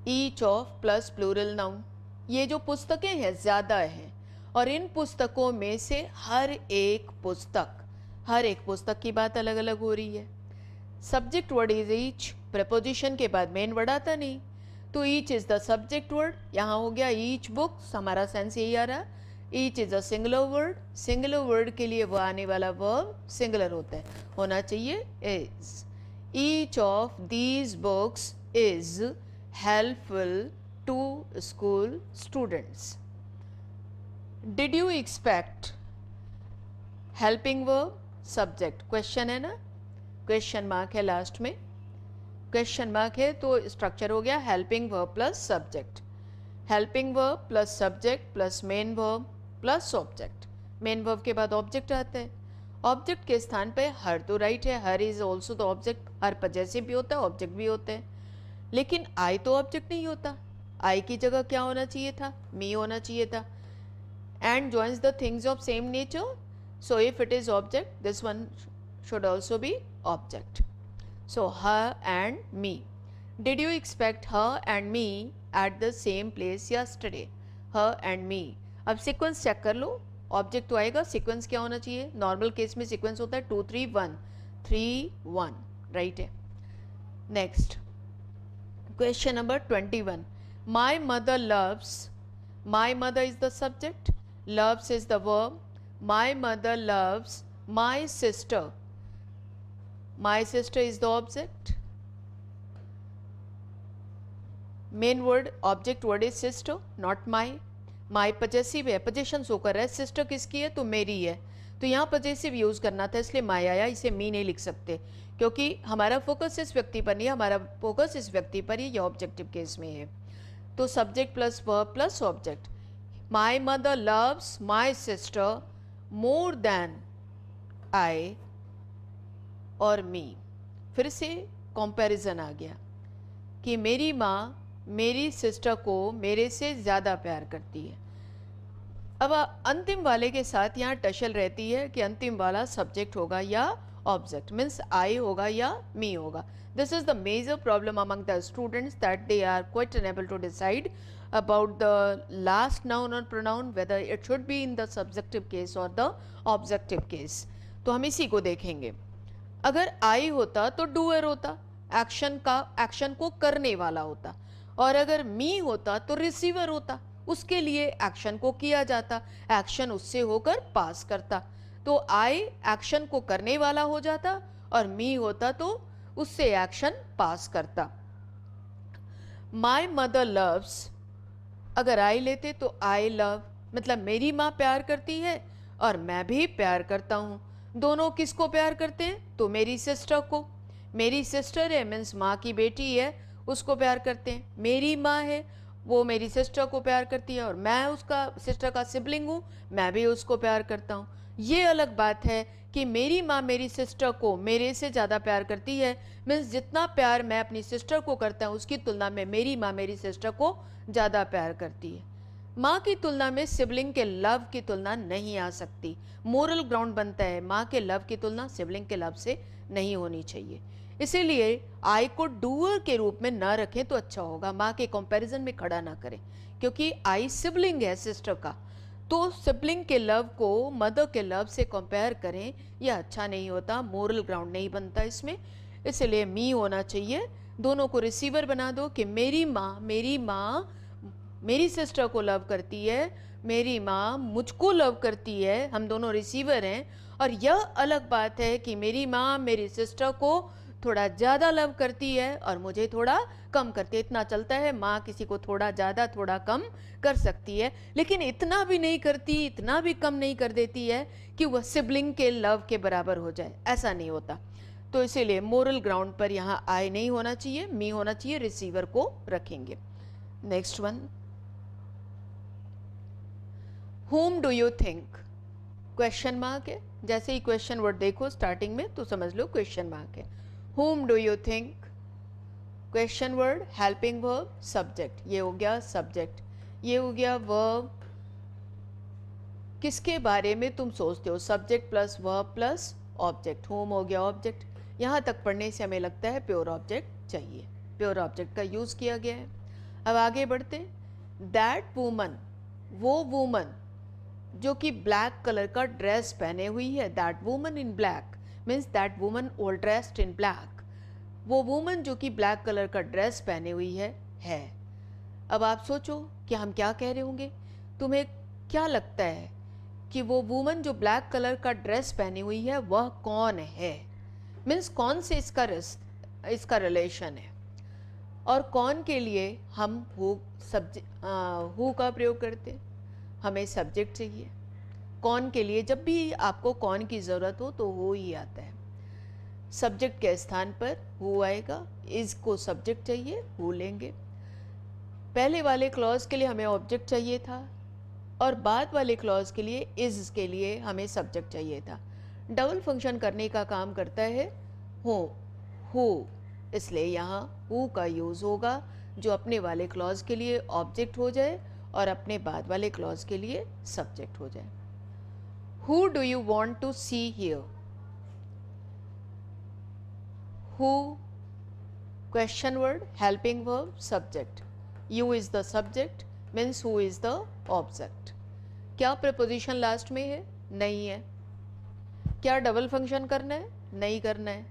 each of plus plural noun, ये जो पुस्तकें हैं ज़्यादा हैं, और इन पुस्तकों में से हर एक पुस्तक की बात अलग अलग हो रही है। Subject word is each, preposition के बाद मेन वर्ड आता नहीं, तो each is the subject word. यहाँ हो गया ईच बुक्स, हमारा सेंस यही आ रहा। Each is a singular word, singular word के लिए वो आने वाला वर्ब सिंगुलर होता है, होना चाहिए is. Each of these books is helpful to school students. Did you expect, helping verb subject, question है ना, क्वेश्चन मार्क है लास्ट में, क्वेश्चन मार्क है तो स्ट्रक्चर हो गया helping verb plus subject, helping verb plus subject plus main verb plus object. Main verb के बाद ऑब्जेक्ट आता है, ऑब्जेक्ट के स्थान पे हर तो राइट है, her is also the object, her possessive भी होता है, ऑब्जेक्ट भी होते हैं, लेकिन आई तो ऑब्जेक्ट नहीं होता। आई की जगह क्या होना चाहिए था, मी होना चाहिए था। And joins the things of same nature, so if it is object this one should also be object. So her and me. Did you expect her and me at the same place yesterday? Her and me. अब sequence check कर लो, object तो आएगा, sequence क्या होना चाहिए, normal case में sequence होता है 2 3 1 3 1, राइट है। Next question number 21। My mother loves, my mother is the subject, loves is the verb. My mother loves my sister, my sister is the object, main word object word is sister not my। my possessive है, possession show कर रहा है, sister किसकी है तो मेरी है, तो यहाँ possessive यूज करना था इसलिए my आया, इसे me नहीं लिख सकते क्योंकि हमारा फोकस इस व्यक्ति पर नहीं है, हमारा फोकस इस व्यक्ति पर ही, यह ऑब्जेक्टिव केस में है। तो subject plus verb plus object. my mother loves my sister more than I और मी, फिर से कंपैरिजन आ गया कि मेरी माँ मेरी सिस्टर को मेरे से ज़्यादा प्यार करती है। अब अंतिम वाले के साथ यहाँ टशल रहती है कि अंतिम वाला सब्जेक्ट होगा या ऑब्जेक्ट, मीन्स आई होगा या मी होगा। This is the major problem among the students that they are quite unable to decide about the last noun or pronoun whether it should be in the subjective case or the objective case। तो हम इसी को देखेंगे। अगर आई होता तो doer होता, action को करने वाला होता, और अगर मी होता तो रिसीवर होता, उसके लिए एक्शन को किया जाता, एक्शन उससे होकर पास करता। तो आई एक्शन को करने वाला हो जाता और मी होता तो उससे एक्शन पास करता। माई मदर लव्स, अगर आई लेते तो आई लव, मतलब मेरी माँ प्यार करती है और मैं भी प्यार करता हूँ। दोनों किसको प्यार करते हैं? तो मेरी सिस्टर को। मेरी सिस्टर है मीन्स माँ की बेटी है, उसको प्यार करते हैं। मेरी माँ है, वो मेरी सिस्टर को प्यार करती है और मैं उसका सिस्टर का सिबलिंग हूँ, मैं भी उसको प्यार करता हूँ। ये अलग बात है कि मेरी माँ मेरी सिस्टर को मेरे से ज़्यादा प्यार करती है, मीन्स जितना प्यार मैं अपनी सिस्टर को करता हूँ उसकी तुलना में मेरी माँ मेरी सिस्टर को ज़्यादा प्यार करती है। माँ की तुलना में सिबलिंग के लव की तुलना नहीं आ सकती। मोरल ग्राउंड बनता है, माँ के लव की तुलना सिबलिंग के लव से नहीं होनी चाहिए। इसीलिए आई को डूअर के रूप में ना रखें तो अच्छा होगा, माँ के कंपैरिजन में खड़ा ना करें, क्योंकि आई सिबलिंग है सिस्टर का। तो सिबलिंग के लव को मदर के लव से कंपेयर करें, यह अच्छा नहीं होता, मोरल ग्राउंड नहीं बनता इसमें। इसलिए मी होना चाहिए। दोनों को रिसीवर बना दो कि मेरी माँ मेरी सिस्टर को लव करती है, मेरी माँ मुझको लव करती है, हम दोनों रिसीवर हैं। और यह अलग बात है कि मेरी माँ मेरी सिस्टर को थोड़ा ज़्यादा लव करती है और मुझे थोड़ा कम करती है। इतना चलता है, माँ किसी को थोड़ा ज़्यादा थोड़ा कम कर सकती है, लेकिन इतना भी नहीं करती, इतना भी कम नहीं कर देती है कि वह सिबलिंग के लव के बराबर हो जाए, ऐसा नहीं होता। तो इसीलिए मोरल ग्राउंड पर यहाँ आई नहीं होना चाहिए, मी होना चाहिए, रिसीवर को रखेंगे। Next one, whom do you think, question mark है। जैसे ही क्वेश्चन वर्ड देखो स्टार्टिंग में तो समझ लो क्वेश्चन मार्क है। whom do you think, question word, helping verb, subject, ये हो गया सब्जेक्ट, ये हो गया वर्ब। किसके बारे में तुम सोचते हो? Subject plus verb plus object, whom हो गया ऑब्जेक्ट। यहाँ तक पढ़ने से हमें लगता है प्योर ऑब्जेक्ट चाहिए, प्योर ऑब्जेक्ट का यूज किया गया है। अब आगे बढ़ते, दैट वूमन, वो वूमन जो कि ब्लैक कलर का ड्रेस पहने हुई है, that woman in black means that woman all dressed in black, वो वूमन जो कि ब्लैक कलर का ड्रेस पहने हुई है। अब आप सोचो कि हम क्या कह रहे होंगे, तुम्हें क्या लगता है कि वो वूमन जो ब्लैक कलर का ड्रेस पहनी हुई है वह कौन है? मीन्स कौन से इसका रिलेशन है, और कौन के लिए हम हु का प्रयोग करते हैं? हमें सब्जेक्ट चाहिए। कौन के लिए, जब भी आपको कौन की ज़रूरत हो तो वो ही आता है। सब्जेक्ट के स्थान पर हु आएगा, इज को सब्जेक्ट चाहिए, हु लेंगे। पहले वाले क्लॉज के लिए हमें ऑब्जेक्ट चाहिए था और बाद वाले क्लॉज के लिए इज के लिए हमें सब्जेक्ट चाहिए था। डबल फंक्शन करने का काम करता है हु, इसलिए यहाँ हु का यूज़ होगा जो अपने वाले क्लॉज के लिए ऑब्जेक्ट हो जाए और अपने बाद वाले क्लॉज के लिए सब्जेक्ट हो जाए। Who do you want to see here, who question word, helping verb, subject, you is the subject means who is the object. क्या प्रपोजिशन लास्ट में है? नहीं है। क्या डबल फंक्शन करना है? नहीं करना है।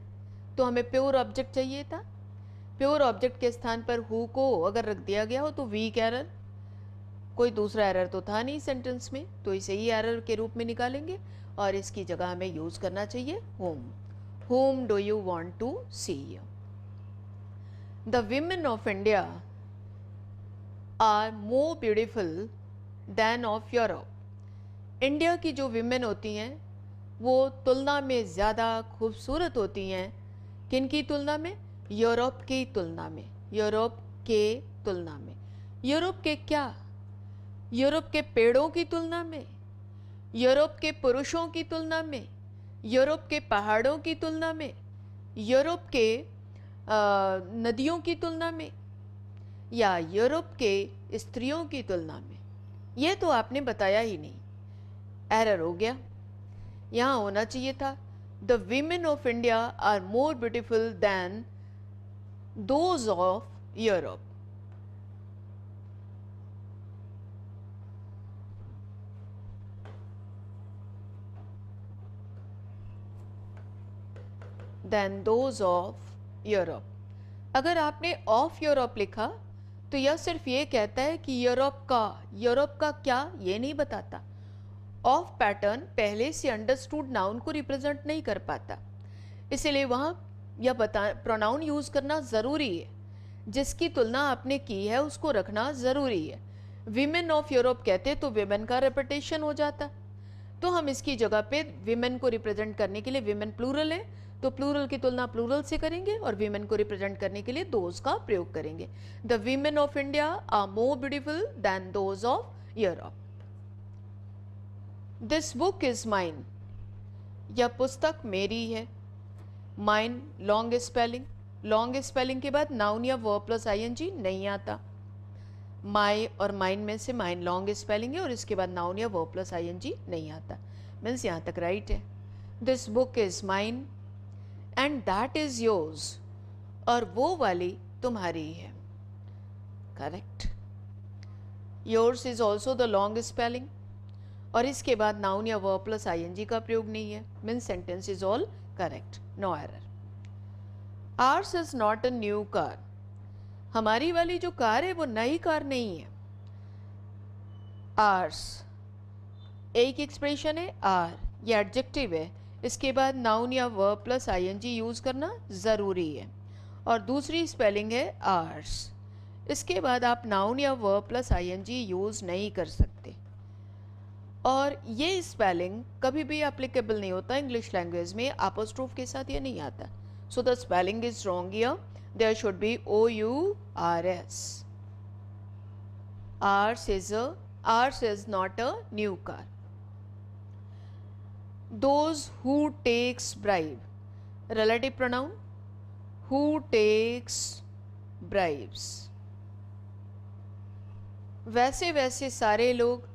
तो हमें प्योर ऑब्जेक्ट चाहिए था। प्योर ऑब्जेक्ट के स्थान पर हु को अगर रख दिया गया हो तो वीक एरर, कोई दूसरा एरर तो था नहीं सेंटेंस में, तो इसे ही एरर के रूप में निकालेंगे और इसकी जगह हमें यूज करना चाहिए whom do you want to see? The women of India are more beautiful than of Europe. India की जो विमेन होती हैं वो तुलना में ज़्यादा खूबसूरत होती हैं। किन की तुलना में? यूरोप की तुलना में। यूरोप के तुलना में। यूरोप के क्या? यूरोप के पेड़ों की तुलना में, यूरोप के पुरुषों की तुलना में, यूरोप के पहाड़ों की तुलना में, यूरोप के नदियों की तुलना में, या यूरोप के स्त्रियों की तुलना में? ये तो आपने बताया ही नहीं, एरर हो गया। यहाँ होना चाहिए था the women of India are more beautiful than those of Europe. Then those of Europe. अगर आपने ऑफ यूरोप लिखा तो यह सिर्फ ये कहता है कि यूरोप का क्या, ये नहीं बताता। ऑफ पैटर्न पहले से अंडरस्टूड नाउन को रिप्रेजेंट नहीं कर पाता, इसीलिए वहां यह प्रोनाउन यूज करना जरूरी है। जिसकी तुलना आपने की है उसको रखना जरूरी है। विमेन ऑफ यूरोप कहते तो विमेन का रेपिटेशन हो जाता, तो हम इसकी जगह पे विमेन को रिप्रेजेंट करने के लिए, विमेन प्लूरल है तो प्लूरल की तुलना प्लूरल से करेंगे और विमेन को रिप्रेजेंट करने के लिए दोज का प्रयोग करेंगे। The women of India are more beautiful than those of Europe. This book is mine, यह पुस्तक मेरी है। Mine long spelling, long spelling के बाद नाउन या वर्ब प्लस आईएनजी नहीं आता। माई और माइन में से माइन लॉन्ग स्पेलिंग है और इसके बाद नाउन या वर्ब प्लस आईएनजी नहीं आता, मीन्स यहाँ तक राइट है। This book is mine and that is yours, और वो वाली तुम्हारी है। Correct. Yours is also the long spelling और इसके बाद नाउन या वर्ब प्लस आईएनजी का प्रयोग नहीं है, means sentence is all correct, no error. Ours is not a new car, हमारी वाली जो कार है वो नई कार नहीं है। आर्स एक एक्सप्रेशन है, आर ये एडजेक्टिव है, इसके बाद नाउन या वर्ब प्लस आईएनजी यूज करना जरूरी है। और दूसरी स्पेलिंग है आर्स, इसके बाद आप नाउन या वर्ब प्लस आईएनजी यूज नहीं कर सकते। और ये स्पेलिंग कभी भी एप्लीकेबल नहीं होता इंग्लिश लैंग्वेज में, अपोस्ट्रोफ के साथ ये नहीं आता। So the spelling is wrong here, there should be OURS. Ours is not a new car. Those who takes bribe, relative pronoun, who takes bribes. वैसे वैसे सारे लोग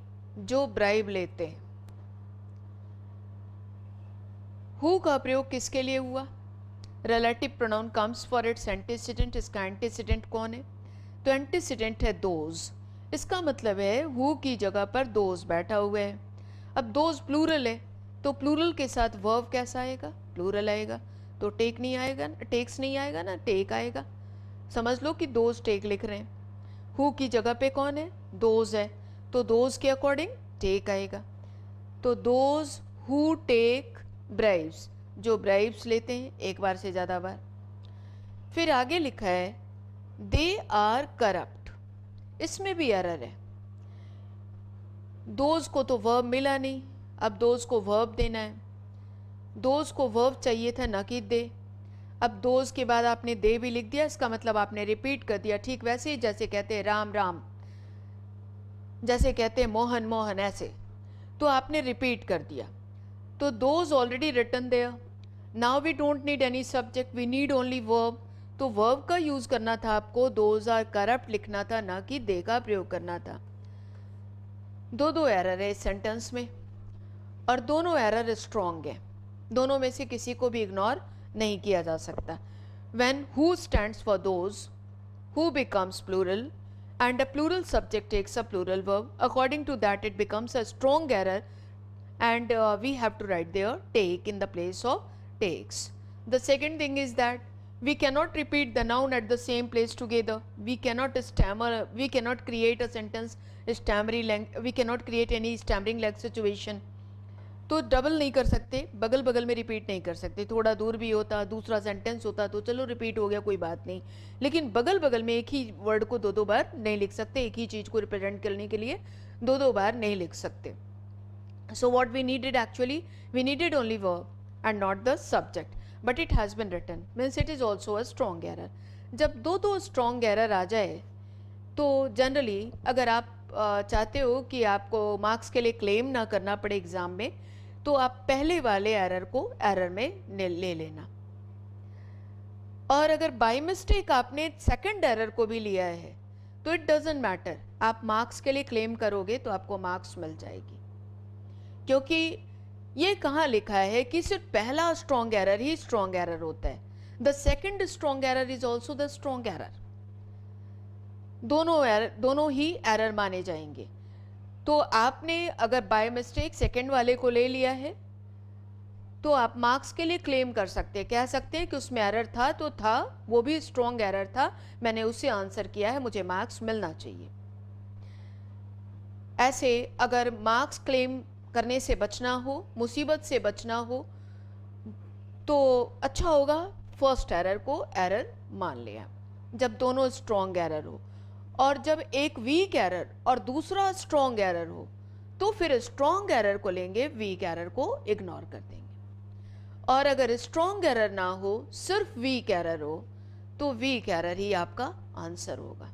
जो ब्राइब लेते हैं। who का प्रयोग किसके लिए हुआ? Relative pronoun comes for its antecedent, इसका एंटीसीडेंट कौन है? तो एंटीसीडेंट है दोज, इसका मतलब है हु की जगह पर दोज बैठा हुआ है। अब दोज प्लूरल है तो प्लूरल के साथ वर्ब कैसा आएगा? प्लूरल आएगा, तो टेक नहीं आएगा, टेक्स नहीं आएगा ना, टेक आएगा। समझ लो कि दोज टेक लिख रहे हैं, हु की जगह पे कौन है? दोज है, तो दोज के अकॉर्डिंग टेक आएगा। तो दोज हु टेक ब्राइब्स, जो ब्राइब्स लेते हैं एक बार से ज़्यादा बार। फिर आगे लिखा है दे आर करप्ट, इसमें भी एरर है। दोज को तो वर्ब मिला नहीं, अब दोज को वर्ब देना है। दोज को वर्ब चाहिए था ना कि दे, अब दोज के बाद आपने दे भी लिख दिया, इसका मतलब आपने रिपीट कर दिया। ठीक वैसे ही जैसे कहते हैं राम राम, जैसे कहते हैं मोहन मोहन, ऐसे तो आपने रिपीट कर दिया। तो those already written there, now we don't need any subject, we need only verb. तो वर्ब का यूज करना था आपको, दोज आर करप्ट लिखना था, ना कि दे का प्रयोग करना था। दो एरर है इस सेंटेंस में और दोनों एरर स्ट्रॉन्ग है, दोनों में से किसी को भी इग्नोर नहीं किया जा सकता। When who stands for those, who becomes plural and a plural subject takes a plural verb, according to that it becomes a strong error and we have to write there take in the place of takes. The second thing is that we cannot repeat the noun at the same place together. We cannot stammer, we cannot create a sentence stammering length, we cannot create any stammering like situation. तो double नहीं कर सकते, बगल बगल में repeat नहीं कर सकते। थोड़ा दूर भी होता, दूसरा सेंटेंस होता तो चलो रिपीट हो गया, कोई बात नहीं, लेकिन बगल बगल में एक ही वर्ड को दो बार नहीं लिख सकते, एक ही चीज़ को रिप्रेजेंट करने के लिए दो बार नहीं लिख सकते। So what we needed actually, we needed only verb and not the subject, but it has been written, means it is also a strong error. जब दो स्ट्रॉन्ग एरर आ जाए तो जनरली अगर आप चाहते हो कि आपको मार्क्स के लिए क्लेम ना करना पड़े एग्जाम में, तो आप पहले वाले एरर को एरर में ले लेना। और अगर बाय मिस्टेक आपने सेकंड एरर को भी लिया है तो इट डजंट मैटर, आप मार्क्स के लिए क्लेम करोगे तो आपको मार्क्स मिल जाएगी, क्योंकि ये कहाँ लिखा है कि सिर्फ पहला स्ट्रॉन्ग एरर ही स्ट्रॉन्ग एरर होता है। The second strong error is also the strong error, दोनों ही एरर माने जाएंगे। तो आपने अगर बाय मिस्टेक सेकंड वाले को ले लिया है तो आप मार्क्स के लिए क्लेम कर सकते हैं, कह सकते हैं कि उसमें एरर था तो था, वो भी स्ट्रॉन्ग एरर था, मैंने उसे आंसर किया है, मुझे मार्क्स मिलना चाहिए। ऐसे अगर मार्क्स क्लेम करने से बचना हो, मुसीबत से बचना हो, तो अच्छा होगा फर्स्ट एरर को एरर मान लिया, जब दोनों स्ट्रॉन्ग एरर हो। और जब एक वीक एरर और दूसरा स्ट्रॉन्ग एरर हो, तो फिर स्ट्रॉन्ग एरर को लेंगे, वीक एरर को इग्नोर कर देंगे। और अगर स्ट्रॉन्ग एरर ना हो, सिर्फ वीक एरर हो, तो वीक एरर ही आपका आंसर होगा।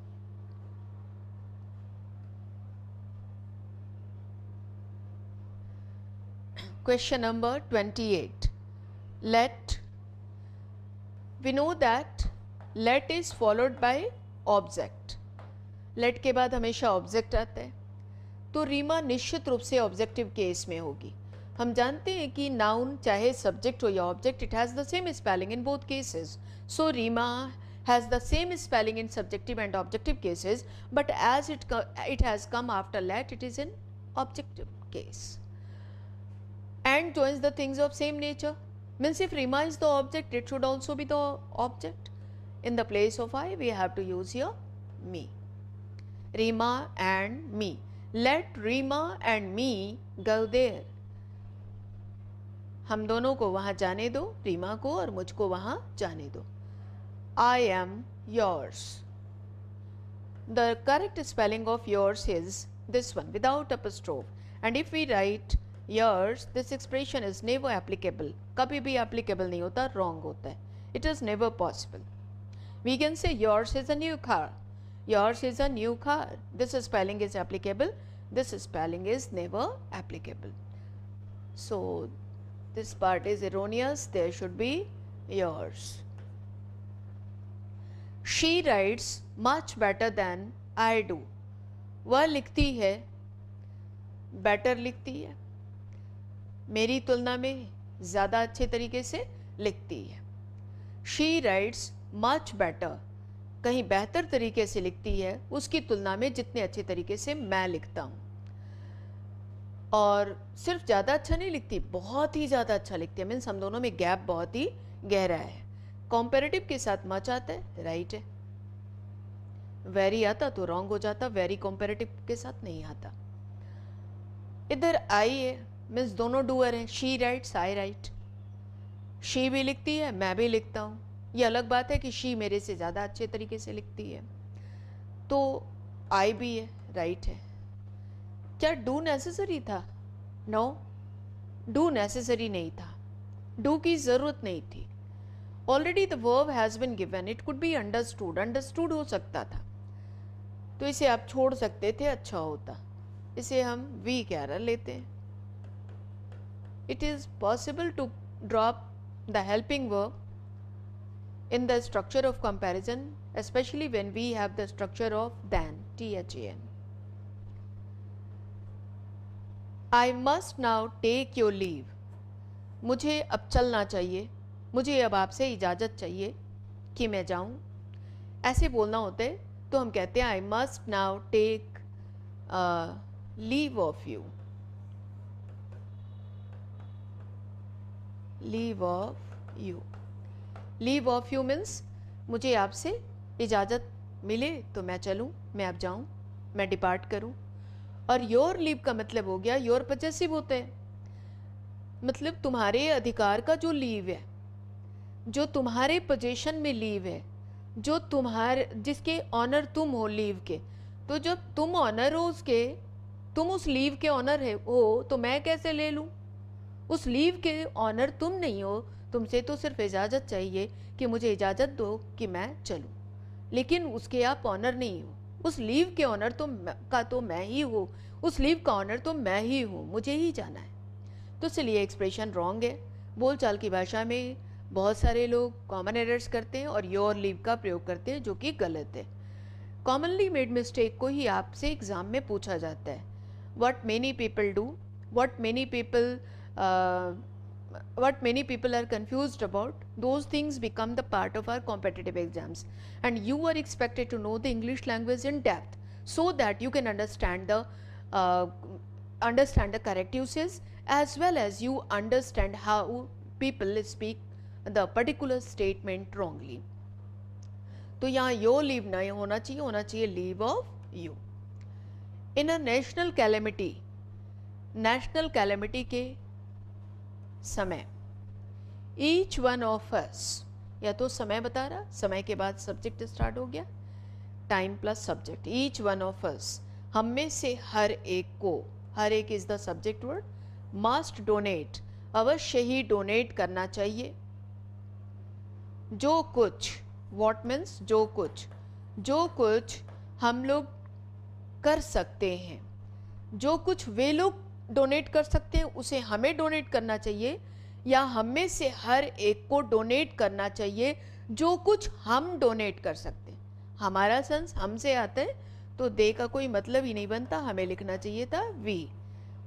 Question number 28. Let. We know that let is followed by object. Let के बाद हमेशा ऑब्जेक्ट आता है, तो रीमा निश्चित रूप से ऑब्जेक्टिव केस में होगी। हम जानते हैं कि नाउन चाहे सब्जेक्ट हो या object, it has the same spelling in both cases. So Reema has the same spelling in subjective and objective cases, but as it has come after let, it is in objective case. And joins the things of same nature, means if Rima is the object, it should also be the object. In the place of I, we have to use here me. Rima and me. Let Rima and me go there. हम दोनों को वहाँ जाने दो, रीमा को और मुझको वहाँ जाने दो। I am yours. The correct spelling of yours is this one, without apostrophe. And if we write yours, this expression is never applicable. कभी भी applicable नहीं होता, wrong होता है. It is never possible. We can say yours is a new car. Yours is a new car. This spelling is applicable. This spelling is never applicable. So this part is erroneous. There should be yours. She writes much better than I do. वह लिखती है, better लिखती है, मेरी तुलना में ज़्यादा अच्छे तरीके से लिखती है। She writes much better, कहीं बेहतर तरीके से लिखती है उसकी तुलना में जितने अच्छे तरीके से मैं लिखता हूँ। और सिर्फ ज़्यादा अच्छा नहीं लिखती, बहुत ही ज़्यादा अच्छा लिखती है। मीन्स हम दोनों में गैप बहुत ही गहरा है। कॉम्पेरेटिव के साथ मच आता है, राइट है। वेरी आता तो रॉन्ग हो जाता, वेरी कॉम्पेरेटिव के साथ नहीं आता। इधर आई है, मीन्स दोनों डूअर हैं। She writes, I right. She भी लिखती है, मैं भी लिखता हूँ। ये अलग बात है कि शी मेरे से ज़्यादा अच्छे तरीके से लिखती है, तो आई भी है, राइट है। क्या डू नेसेसरी था? नो, डू नेसेसरी नहीं था, डू की ज़रूरत नहीं थी। Already the verb has been given, it could be understood, understood हो सकता था, तो इसे आप छोड़ सकते थे, अच्छा होता। इसे हम वीक एरर लेते हैं। It is possible to drop the helping verb in the structure of comparison, especially when we have the structure of than, THAN. I must now take your leave. मुझे अब चलना चाहिए, मुझे अब आपसे इजाज़त चाहिए कि मैं जाऊँ। ऐसे बोलना होता है तो हम कहते हैं I must now take leave of you. Leave of you. Leave of you means मुझे आपसे इजाज़त मिले तो मैं चलूँ, मैं अब जाऊँ, मैं डिपार्ट करूँ। और योर लीव का मतलब हो गया, योर पजेसिव होते हैं, मतलब तुम्हारे अधिकार का जो लीव है, जो तुम्हारे पोजीशन में लीव है, जो तुम्हारे जिसके ऑनर तुम हो लीव के, तो जब तुम ऑनर हो उसके, तुम उस लीव के ऑनर हो, तो मैं कैसे ले लूँ? उस लीव के ऑनर तुम नहीं हो, तुमसे तो सिर्फ इजाज़त चाहिए कि मुझे इजाज़त दो कि मैं चलूँ, लेकिन उसके आप ऑनर नहीं हो। उस लीव के ऑनर तो मैं ही हूँ, उस लीव का ऑनर तो मैं ही हूँ, मुझे ही जाना है। तो इसलिए एक्सप्रेशन रॉन्ग है। बोलचाल की भाषा में बहुत सारे लोग कॉमन एरर्स करते हैं और योर लीव का प्रयोग करते हैं, जो कि गलत है। कॉमनली मेड मिस्टेक को ही आपसे एग्ज़ाम में पूछा जाता है। What many people do, what many people are confused about, those things become the part of our competitive exams, and you are expected to know the English language in depth so that you can understand the correct usage as well as you understand how people speak the particular statement wrongly. तो यहाँ your leave नहीं होना चाहिए, होना चाहिए leave of you. In a national calamity के समय each one of us, या तो समय बता रहा, समय के बाद सब्जेक्ट स्टार्ट हो गया, time plus subject, each one of us, हम में से हर एक को, हर एक is the subject word, must donate, अवश्य ही डोनेट करना चाहिए, जो कुछ, व्हाट मीन्स जो कुछ हम लोग कर सकते हैं, जो कुछ वे लोग डोनेट कर सकते हैं उसे हमें डोनेट करना चाहिए, या हम में से हर एक को डोनेट करना चाहिए जो कुछ हम डोनेट कर सकते हैं. हमारा सेंस हमसे आता है तो दे का कोई मतलब ही नहीं बनता, हमें लिखना चाहिए था वी.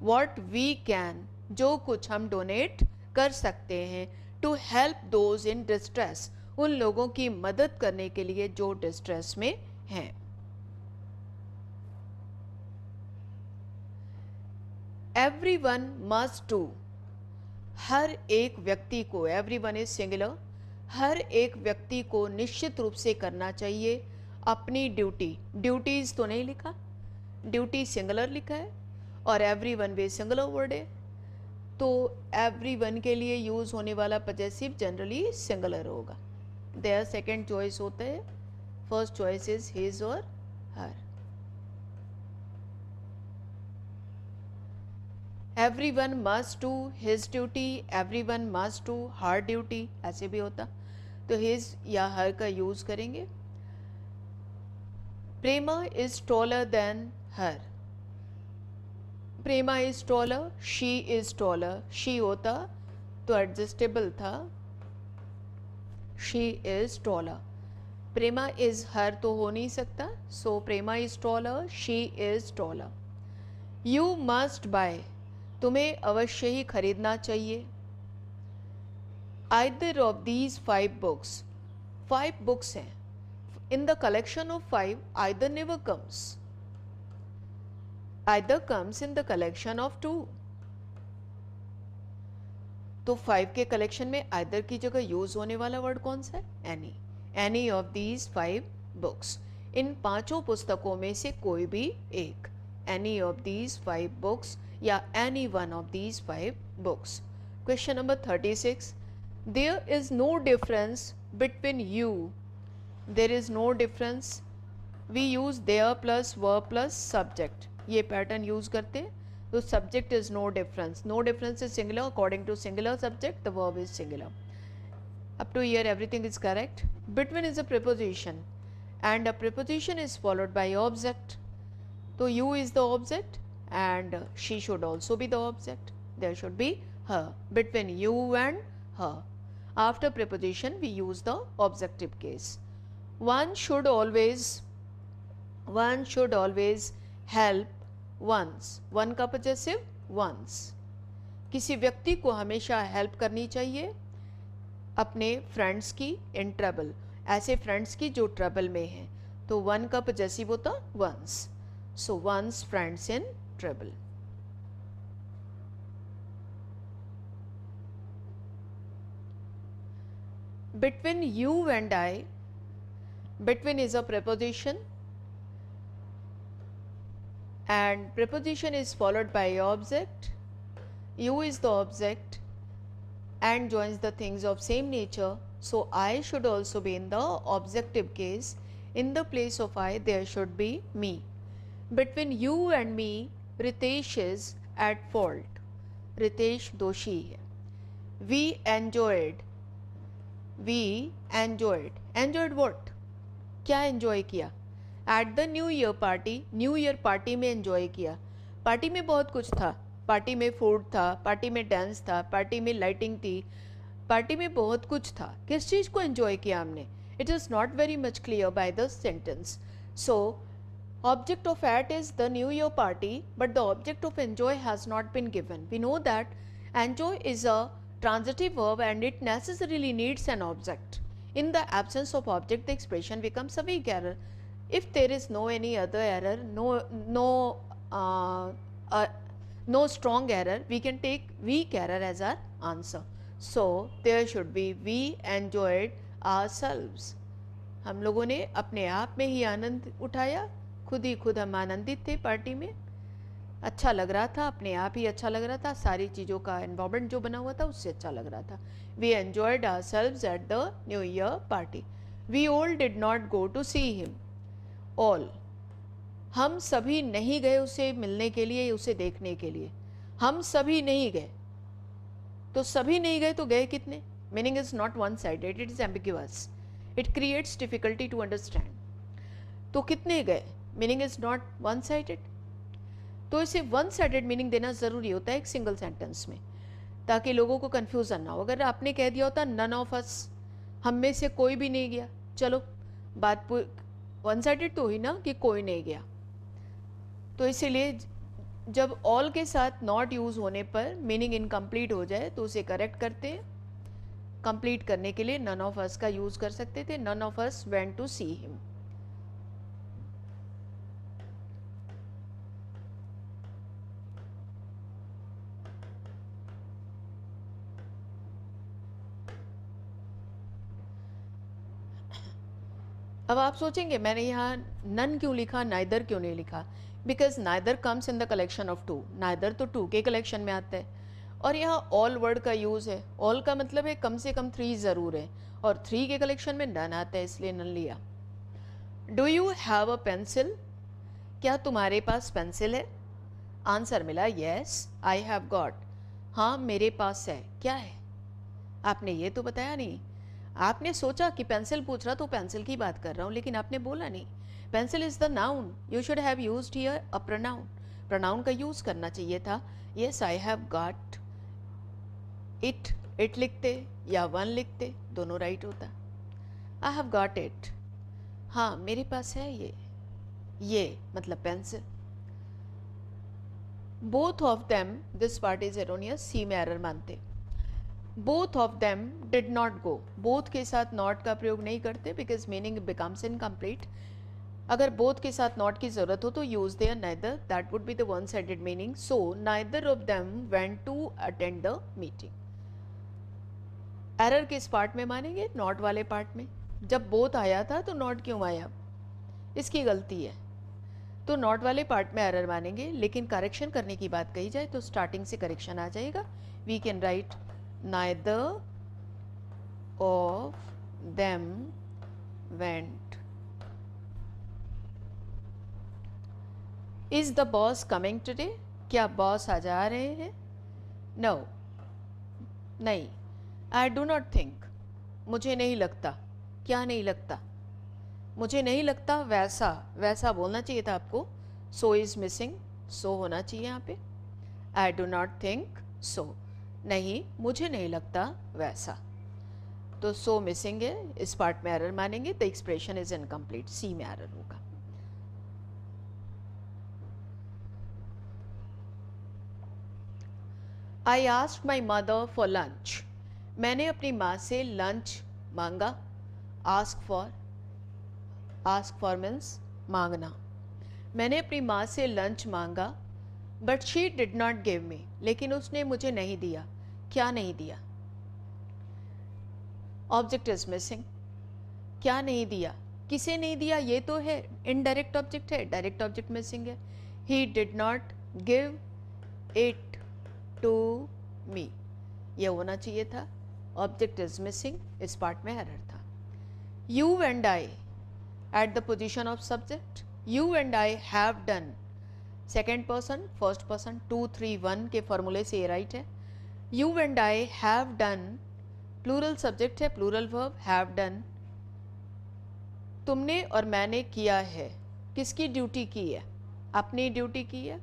व्हाट वी कैन, जो कुछ हम डोनेट कर सकते हैं, to help those in distress, उन लोगों की मदद करने के लिए जो डिस्ट्रेस में हैं. एवरीवन मस्ट डू, हर एक व्यक्ति को, एवरीवन इज सिंगुलर, हर एक व्यक्ति को निश्चित रूप से करना चाहिए अपनी ड्यूटी. ड्यूटीज तो नहीं लिखा, ड्यूटी सिंगुलर लिखा है और एवरीवन भी सिंगुलर वर्ड है, तो एवरीवन के लिए यूज होने वाला पजेसिव जनरली सिंगुलर होगा. देयर सेकंड चॉइस होता है, first choice is his or her. Everyone must do his duty, everyone must do her duty, ऐसे भी होता, तो हिज या हर का यूज करेंगे. Prema is taller than her, Prema is taller, she is taller, she होता तो एडजस्टेबल था, she is taller. Prema is her तो हो नहीं सकता, so Prema is taller, she is taller. You must buy, तुम्हें अवश्य ही खरीदना चाहिए. Either of these 5 books, 5 books हैं, in the collection of 5 either never comes, either comes in the collection of 2. तो 5 के कलेक्शन में आइदर की जगह यूज होने वाला वर्ड कौन सा है? Any. Any of these 5 books, इन 5 पुस्तकों में से कोई भी एक. एनी ऑफ दीज 5 बुक्स या any one of these 5 books. Question number 36. There is no difference between you, there is no difference, we use there plus verb plus subject, ये pattern use करते हैं. तो subject is no difference, no difference is singular, according to singular subject the verb is singular. Up to here everything is correct. Between is a preposition and a preposition is followed by object, तो you is the object and she should also be the object. There should be her. Between you and her, after preposition we use the objective case. One should always help once, one का possessive once. किसी व्यक्ति को हमेशा help करनी चाहिए अपने friends की in trouble, ऐसे फ्रेंड्स की जो ट्रबल में हैं, तो वन का possessive होता once. So once friends in trouble. Between you and I, between is a preposition and preposition is followed by object. You is the object and joins the things of same nature, so I should also be in the objective case. In the place of I there should be me. Between you and me, Ritesh is at fault. Ritesh दोषी है. We enjoyed what? क्या enjoy किया? At the New Year party, New Year party में enjoy किया. Party में बहुत कुछ था, पार्टी में फूड था, पार्टी में डांस था, पार्टी में लाइटिंग थी, पार्टी में बहुत कुछ था. किस चीज़ को enjoy किया हमने? It is not very much clear by the sentence. So object of at is the New Year party, but the object of enjoy has not been given. We know that enjoy is a transitive verb and it necessarily needs an object. In the absence of object, the expression becomes a weak error. If there is no any other error, no strong error, we can take weak error as our answer. So there should be we enjoyed ourselves. हम लोगों ने अपने आप में ही आनंद उठाया, खुद ही खुद हम आनंदित थे पार्टी में, अच्छा लग रहा था, अपने आप ही अच्छा लग रहा था, सारी चीज़ों का एनवायरमेंट जो बना हुआ था उससे अच्छा लग रहा था. We enjoyed ourselves at the new year party. We all did not go to see him. All, हम सभी नहीं गए उसे मिलने के लिए, उसे देखने के लिए. हम सभी नहीं गए, तो सभी नहीं गए तो गए कितने? Meaning is not one sided, it is ambiguous, it creates difficulty to understand. तो कितने गए meaning is not one sided. तो इसे वन साइडेड मीनिंग देना ज़रूरी होता है एक सिंगल सेंटेंस में, ताकि लोगों को कन्फ्यूज़न ना हो. अगर आपने कह दिया होता नन ऑफ अस, हम में से कोई भी नहीं गया, चलो बात वन साइडेड तो हुई ना कि कोई नहीं गया. तो इसीलिए जब ऑल के साथ नॉट यूज़ होने पर मीनिंग इनकम्प्लीट हो जाए तो उसे करेक्ट करते हैं. कंप्लीट करने के लिए नन ऑफ अस का यूज़ कर सकते थे, none of us went to see him. अब आप सोचेंगे मैंने यहाँ नन क्यों लिखा, नाइदर क्यों नहीं लिखा? Because neither comes in the collection of two. Neither तो टू के कलेक्शन में आता है, और यहाँ ऑल वर्ड का यूज़ है. ऑल का मतलब है कम से कम थ्री ज़रूर है, और थ्री के कलेक्शन में नन आता है, इसलिए नन लिया. Do you have a pencil? क्या तुम्हारे पास पेंसिल है? आंसर मिला येस आई हैव गॉट. हाँ मेरे पास है. क्या है? आपने ये तो बताया नहीं. आपने सोचा कि पेंसिल पूछ रहा तो पेंसिल की बात कर रहा हूँ, लेकिन आपने बोला नहीं. Pencil is the noun, you should have used here a pronoun. Pronoun का यूज करना चाहिए था. Yes I have got it. It लिखते या वन लिखते, दोनों राइट होता. I have got it. हाँ मेरे पास है ये मतलब pencil. Both of them, this part is erroneous, C में एरर मानते. Both of them did not go. Both के साथ नॉट का प्रयोग नहीं करते बिकॉज मीनिंग बिकम्स इनकम्प्लीट. अगर बोथ के साथ नॉट की जरूरत हो तो use there neither, that would be the one sided meaning. So neither of them went to attend the meeting. Error किस पार्ट में मानेंगे? नॉट वाले पार्ट में. जब बोथ आया था तो नॉट क्यों आया? इसकी गलती है, तो नॉट वाले पार्ट में एरर मानेंगे. लेकिन करेक्शन करने की बात कही जाए तो स्टार्टिंग से करेक्शन आ जाएगा. We can write neither of them went. Is the boss coming today? क्या बॉस आ जा रहे हैं? No, नहीं. I do not think, मुझे नहीं लगता. क्या नहीं लगता? मुझे नहीं लगता. वैसा बोलना चाहिए था आपको. So is missing, so होना चाहिए यहाँ पे. I do not think so, नहीं मुझे नहीं लगता वैसा. तो सो मिसिंग है, इस पार्ट में एरर मानेंगे. द एक्सप्रेशन इज इनकम्प्लीट, सी में एरर होगा. I asked my mother for lunch. मैंने अपनी माँ से लंच मांगा. आस्क फॉर मीन्स मांगना. मैंने अपनी माँ से लंच मांगा. But she did not give me, लेकिन उसने मुझे नहीं दिया. क्या नहीं दिया? Object is missing. क्या नहीं दिया? किसे नहीं दिया? ये तो है इनडायरेक्ट ऑब्जेक्ट है, डायरेक्ट ऑब्जेक्ट मिसिंग है. He did not give it to me, ये होना चाहिए था. ऑब्जेक्ट इज मिसिंग, इस पार्ट में एरर था. You and I at the position of subject. You and I have done, second person first person, 2 3 1 के फॉर्मूले से ये राइट है. You and I have done, plural subject है, प्लूरल वर्ब हैव डन. तुमने और मैंने किया है. किसकी ड्यूटी की है? अपनी ड्यूटी की है.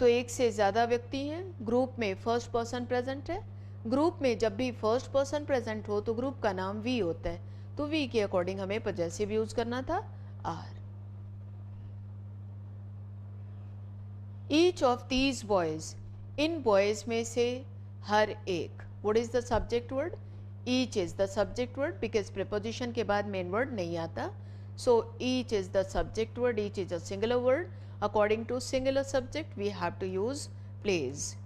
तो एक से ज़्यादा व्यक्ति हैं. ग्रुप में फर्स्ट पर्सन प्रेजेंट है. ग्रुप में जब भी फर्स्ट पर्सन प्रेजेंट हो तो ग्रुप का नाम वी होता है. तो वी के अकॉर्डिंग हमें पजेसिव यूज करना था, आर. ईच ऑफ दीज बॉयज, इन बॉयज में से हर एक. What is the subject word? Each is the subject word because preposition के बाद मेन वर्ड नहीं आता. So each is the subject word. Each is a singular word. According to singular subject, we have to use plays.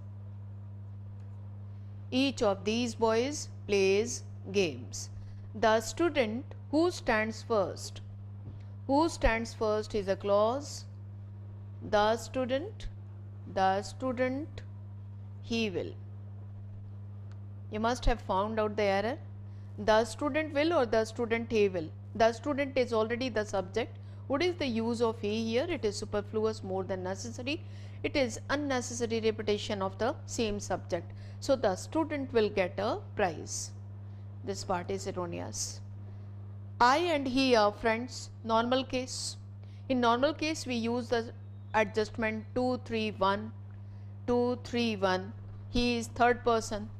Each of these boys plays games. The student who stands first. Who stands first is a clause. The student, he will. You must have found out the error. The student will or the student he will. The student is already the subject. What is the use of he here? It is superfluous, more than necessary. It is unnecessary repetition of the same subject. So the student will get a prize. This part is erroneous. I and he are friends. Normal case. In normal case, we use the adjustment 2, 3, 1. 2, 3, 1. He is third person.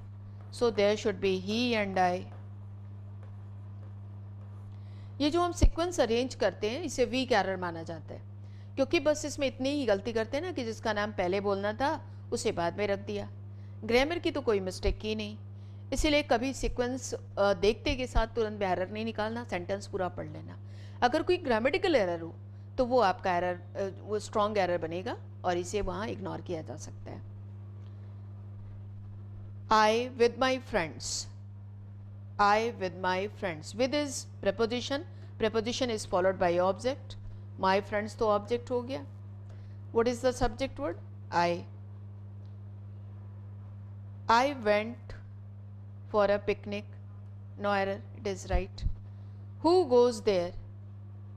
So there should be he and I. ये जो हम sequence arrange करते हैं इसे week error माना जाता है, क्योंकि बस इसमें इतनी ही गलती करते हैं ना कि जिसका नाम पहले बोलना था उसे बाद में रख दिया। ग्रामर की तो कोई मिस्टेक की नहीं, इसीलिए कभी सीक्वेंस देखते के साथ तुरंत एरर नहीं निकालना, सेंटेंस पूरा पढ़ लेना। अगर कोई ग्रामेटिकल एरर हो तो वो आपका एरर, वो स्ट्रॉन्ग एरर बनेगा और इसे वहाँ इग्नोर किया जा सकता है। I with my friends. I with my friends. With is preposition. Preposition is followed by object. My friends तो object हो गया. What is the subject word? I. I went for a picnic. No error. It is right. Who goes there?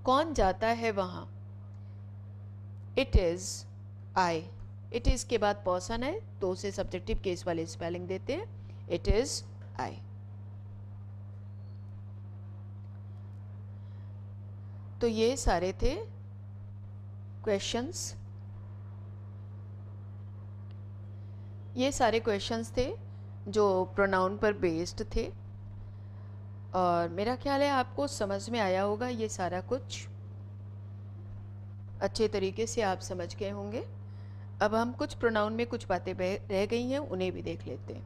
कौन जाता है वहाँ? It is I. It is के बाद person है तो उसे सब्जेक्टिव केस वाले स्पेलिंग देते हैं, इट इज आई। तो ये सारे थे क्वेश्चंस, ये सारे क्वेश्चंस थे जो प्रोनाउन पर बेस्ड थे, और मेरा ख्याल है आपको समझ में आया होगा। ये सारा कुछ अच्छे तरीके से आप समझ गए होंगे। अब हम कुछ प्रोनाउन में कुछ बातें रह गई हैं, उन्हें भी देख लेते हैं।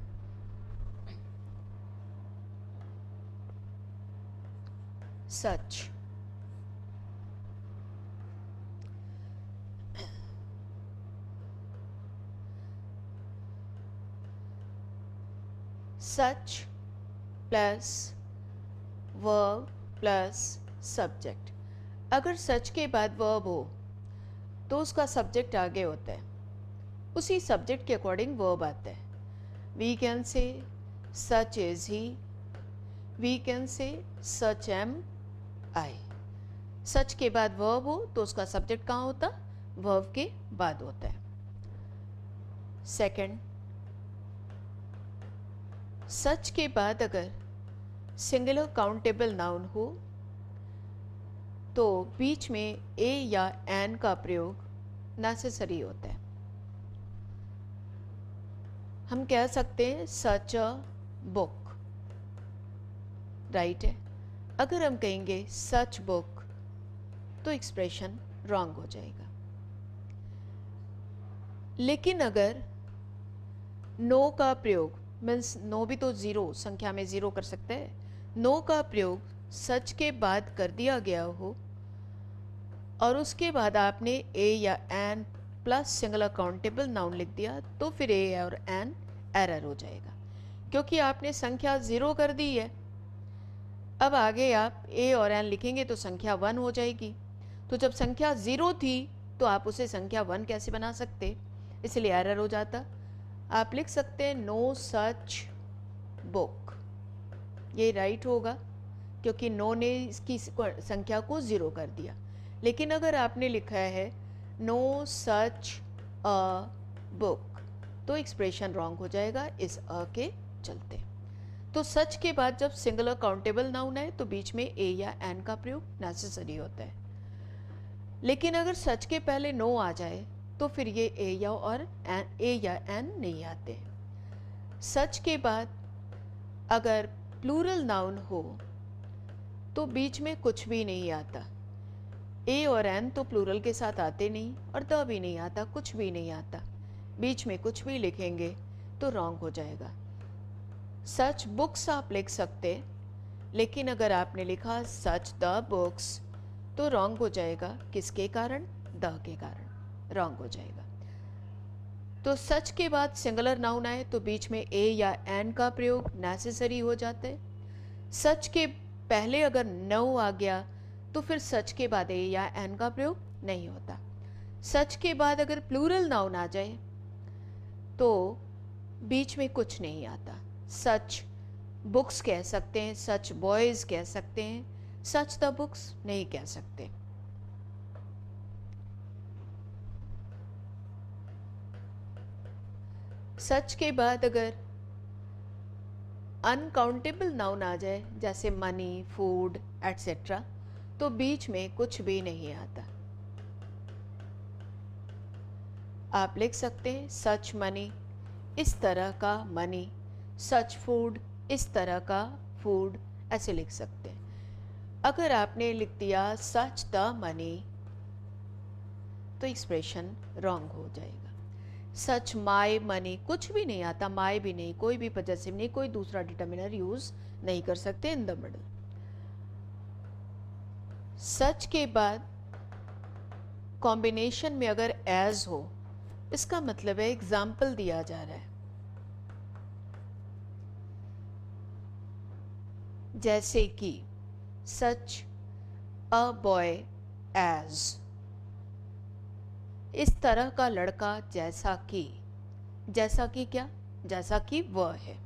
सच, सच प्लस वर्ब प्लस सब्जेक्ट। अगर सच के बाद वर्ब हो तो उसका सब्जेक्ट आगे होता है, उसी सब्जेक्ट के अकॉर्डिंग वर्ब आता है। We can say such is he, we can say such M आई। सच के बाद वर्ब हो तो उसका सब्जेक्ट कहाँ होता? वर्ब के बाद होता है। सेकंड, सच के बाद अगर सिंगुलर काउंटेबल नाउन हो तो बीच में ए या एन का प्रयोग नेसेसरी होता है। हम कह सकते हैं सच अ बुक, राइट है। अगर हम कहेंगे सच बुक तो एक्सप्रेशन रॉन्ग हो जाएगा। लेकिन अगर नो का प्रयोग, मीन्स नो भी तो ज़ीरो, संख्या में ज़ीरो कर सकते हैं, नो का प्रयोग सच के बाद कर दिया गया हो और उसके बाद आपने ए या an plus single countable noun लिख दिया तो फिर ए और एन एरर हो जाएगा, क्योंकि आपने संख्या ज़ीरो कर दी है। अब आगे आप ए और एन लिखेंगे तो संख्या 1 हो जाएगी। तो जब संख्या 0 थी तो आप उसे संख्या 1 कैसे बना सकते, इसलिए एरर हो जाता। आप लिख सकते हैं नो सच बुक, ये राइट होगा क्योंकि नो ने इसकी संख्या को 0 कर दिया। लेकिन अगर आपने लिखा है नो सच अ बुक तो एक्सप्रेशन रॉन्ग हो जाएगा इस अ के चलते। तो सच के बाद जब सिंगुलर काउंटेबल नाउन है तो बीच में ए या एन का प्रयोग नेसेसरी होता है। लेकिन अगर सच के पहले नो आ जाए तो फिर ये ए या एन नहीं आते। सच के बाद अगर प्लूरल नाउन हो तो बीच में कुछ भी नहीं आता। ए और एन तो प्लूरल के साथ आते नहीं और द भी नहीं आता, कुछ भी नहीं आता। बीच में कुछ भी लिखेंगे तो रॉन्ग हो जाएगा। सच बुक्स आप लिख सकते, लेकिन अगर आपने लिखा सच द बुक्स तो रॉन्ग हो जाएगा। किसके कारण? द के कारण। रॉन्ग हो जाएगा। तो सच के बाद सिंगुलर नाउन आए तो बीच में ए या एन का प्रयोग नेसेसरी हो जाता है। सच के पहले अगर नो आ गया तो फिर सच के बाद ए या एन का प्रयोग नहीं होता। सच के बाद अगर प्लूरल नाउन आ जाए तो बीच में कुछ नहीं आता। सच बुक्स कह सकते हैं, सच बॉयज कह सकते हैं, सच द बुक्स नहीं कह सकते। सच के बाद अगर अनकाउंटेबल नाउन आ जाए जैसे मनी, फूड एटसेट्रा तो बीच में कुछ भी नहीं आता। आप लिख सकते हैं सच मनी, इस तरह का मनी, सच फूड, इस तरह का फूड, ऐसे लिख सकते हैं। अगर आपने लिख दिया सच द मनी तो एक्सप्रेशन रॉन्ग हो जाएगा। सच माय मनी, कुछ भी नहीं आता, माय भी नहीं, कोई भी पजेसिव नहीं, कोई दूसरा डिटर्मिनर यूज नहीं कर सकते इन द मिडल। सच के बाद कॉम्बिनेशन में अगर एज हो इसका मतलब है एग्जाम्पल दिया जा रहा है। जैसे कि सच अ बॉय एज, इस तरह का लड़का जैसा कि, जैसा कि क्या, जैसा कि वह है।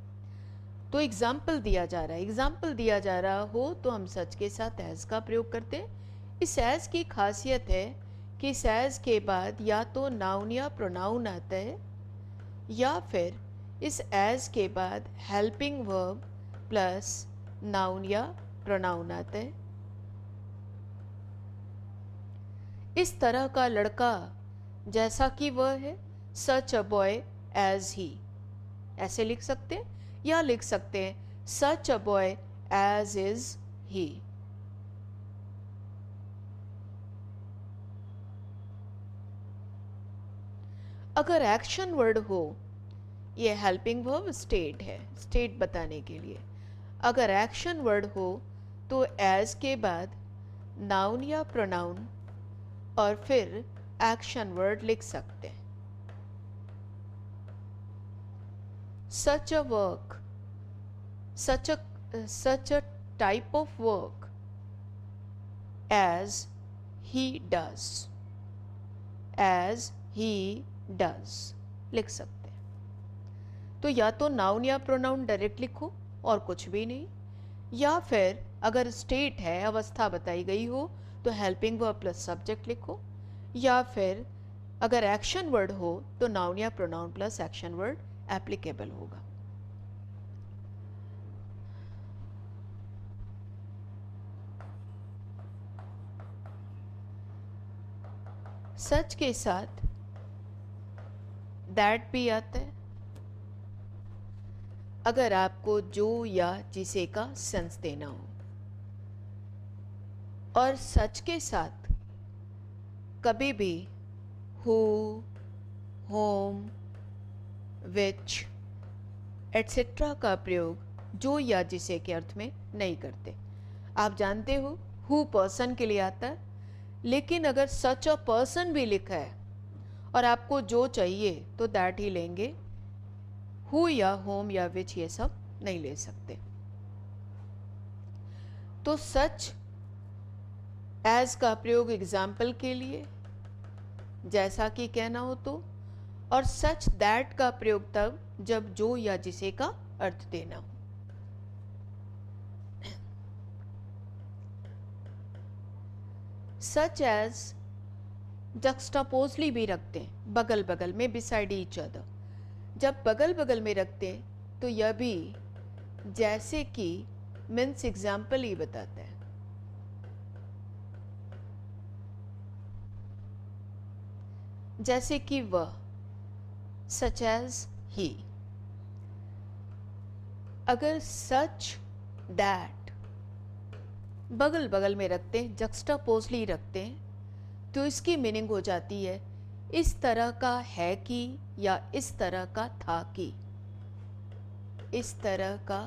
तो एग्जाम्पल दिया जा रहा है, एग्जाम्पल दिया जा रहा हो तो हम सच के साथ एज का प्रयोग करते हैं। इस एज की खासियत है कि इस एज के बाद या तो नाउन या प्रोनाउन आता है या फिर इस एज के बाद हेल्पिंग वर्ब प्लस नाउन या प्रोनाउन आता है। इस तरह का लड़का जैसा कि वह है, सच अ बॉय एज ही, ऐसे लिख सकते हैं। या लिख सकते हैं such a boy as is he. अगर एक्शन वर्ड हो, ये हेल्पिंग वर्ब स्टेट है, स्टेट बताने के लिए। अगर एक्शन वर्ड हो तो एज के बाद नाउन या प्रोनाउन और फिर एक्शन वर्ड लिख सकते हैं। Such a work, such a type of work as he does, as he does लिख सकते हैं। तो या तो नाउन या प्रोनाउन डायरेक्ट लिखो और कुछ भी नहीं, या फिर अगर स्टेट है, अवस्था बताई गई हो तो हेल्पिंग वर्ब प्लस सब्जेक्ट लिखो, या फिर अगर एक्शन वर्ड हो तो नाउन या pronoun plus action word applicable होगा। सच के साथ दैट भी आता है अगर आपको जो या जिसे का सेंस देना हो, और सच के साथ कभी भी हु, होम, विच एटसेट्रा का प्रयोग जो या जिसे के अर्थ में नहीं करते। आप जानते हो हु पर्सन के लिए आता है, लेकिन अगर सच अ पर्सन भी लिखा है और आपको जो चाहिए तो दैट ही लेंगे, हु या होम या विच ये सब नहीं ले सकते। तो सच एज का प्रयोग एग्जाम्पल के लिए, जैसा कि कहना हो तो, और सच दैट का प्रयोग तब जब जो या जिसे का अर्थ देना हो। सच एज जक्सटापोजली भी रखते हैं, बगल बगल में, बिसाइड ईच अदर। जब बगल बगल में रखते हैं तो यह भी जैसे कि मीन्स एग्जाम्पल ही बताता है। जैसे कि वह, सच एज ही। अगर सच दैट बगल बगल में रखते हैं, जक्सटापोजली रखते हैं, तो इसकी मीनिंग हो जाती है इस तरह का है कि, या इस तरह का था कि, इस तरह का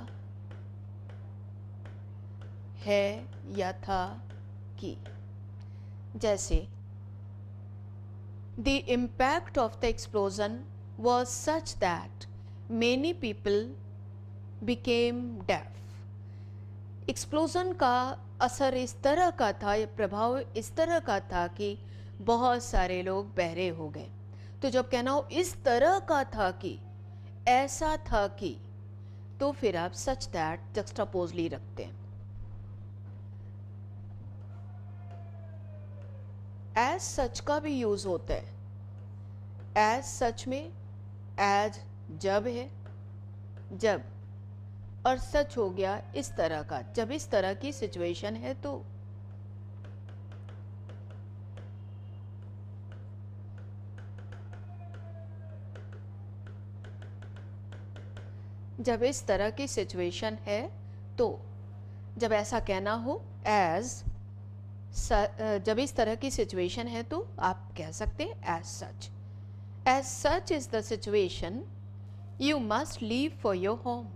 है या था कि। जैसे The impact of the explosion was such that many people became deaf. Explosion का असर इस तरह का था, ये प्रभाव इस तरह का था कि बहुत सारे लोग बहरे हो गए. तो जब कहना हो इस तरह का था कि, ऐसा था कि, तो फिर आप सच दैट जक्सटापोजली रखते हैं. एज सच का भी यूज होता है. एज सच में एज जब है, जब, और सच हो गया इस तरह का, जब इस तरह की सिचुएशन है तो. जब इस तरह की सिचुएशन है तो. जब ऐसा कहना हो एज, जब इस तरह की सिचुएशन है तो आप कह सकते हैं as such. As such is the situation, you must leave for your home.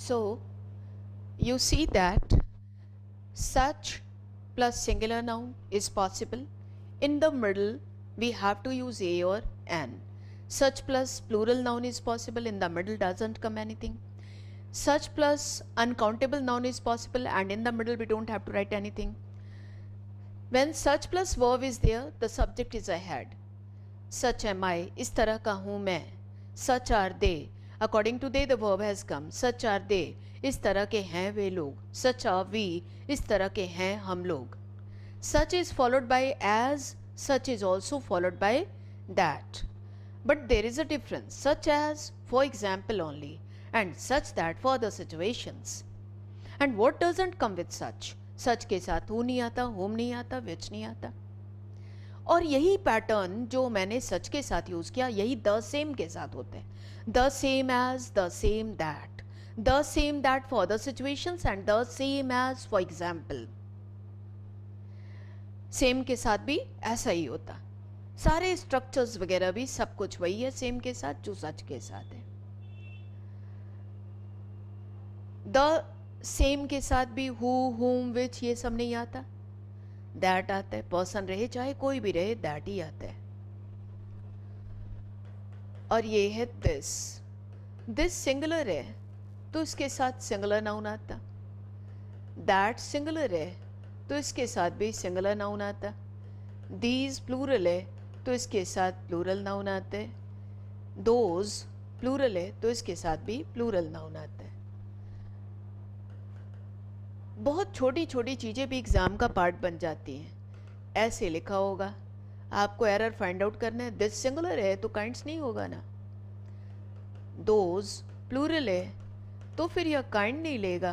So you see that such plus singular noun is possible. In the middle we have to use a or an. Such plus plural noun is possible. In the middle doesn't come anything. Such plus uncountable noun is possible, and in the middle we don't have to write anything. When such plus verb is there, the subject is ahead. Such am I, इस तरह का हूँ मैं. Such are they, according to they the verb has come. Such are they, इस तरह के हैं वे लोग. Such are we, इस तरह के हैं हम लोग. Such is followed by as, such is also followed by that. But there is a difference. Such as for example only, and such that for the situations. And what doesn't come with such? सच के साथ who नहीं आता, whom नहीं आता, which नहीं आता. और यही पैटर्न जो मैंने सच के साथ यूज किया, यही द सेम के साथ होते हैं. The same as, the same that, the same that for the situations, and the same as for example. Same के साथ भी ऐसा ही होता. सारे स्ट्रक्चर्स वगैरह भी सब कुछ वही है सेम के साथ जो सच के साथ है. द सेम के साथ भी हु, हुम, विच ये सब नहीं आता. दैट आता है. पर्सन रहे चाहे कोई भी रहे, दैट ही आता है. और ये है दिस. दिस सिंगुलर है तो इसके साथ सिंगुलर नाउन आता. दैट सिंगुलर है तो इसके साथ भी सिंगुलर नाउन आता. दीज प्लूरल है तो इसके साथ प्लूरल नाउन आता है. दोज प्लूरल है तो इसके साथ भी प्लूरल नाउन आता है. बहुत छोटी छोटी चीज़ें भी एग्ज़ाम का पार्ट बन जाती हैं. ऐसे लिखा होगा, आपको एरर फाइंड आउट करना है. दिस सिंगुलर है तो काइंड्स नहीं होगा ना. दोज प्लूरल है तो फिर यह काइंड नहीं लेगा.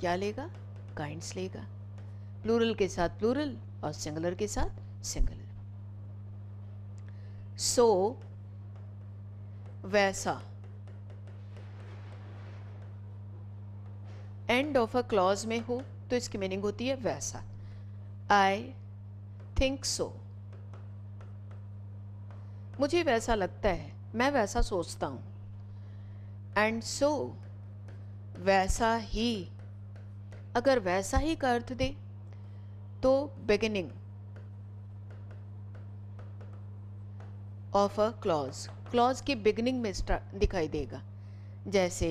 क्या लेगा? काइंड्स लेगा. प्लूरल के साथ प्लूरल और सिंगुलर के साथ सिंगुलर. सो वैसा. एंड ऑफ अ क्लॉज में हो तो इसकी मीनिंग होती है वैसा. आई थिंक सो, मुझे वैसा लगता है, मैं वैसा सोचता हूँ. एंड सो वैसा ही. अगर वैसा ही का अर्थ दे तो beginning of a clause, clause की बिगिनिंग में दिखाई देगा. जैसे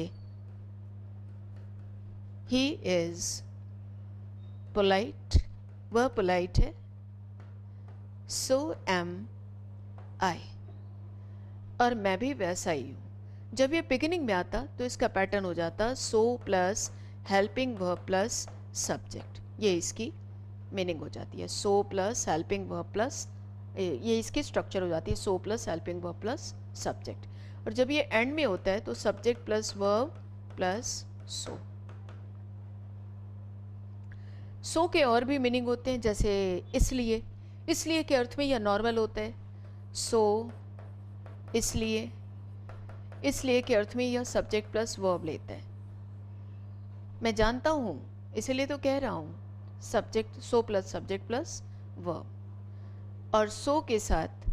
ही इज पोलाइट, वह पोलाइट है. सो एम आई, और मैं भी वैसा ही हूँ. जब ये बिगिनिंग में आता तो इसका पैटर्न हो जाता so plus helping verb plus subject. ये इसकी मीनिंग हो जाती है. So plus helping verb plus, ये इसकी स्ट्रक्चर हो जाती है. So plus helping verb plus subject. और जब ये एंड में होता है तो subject plus verb plus so. So के और भी मीनिंग होते हैं, जैसे इसलिए. इसलिए के अर्थ में यह नॉर्मल होता है. सो इसलिए. इसलिए के अर्थ में यह सब्जेक्ट प्लस वर्ब लेता है. मैं जानता हूँ इसलिए तो कह रहा हूँ. Subject, so plus subject plus verb. और सो के साथ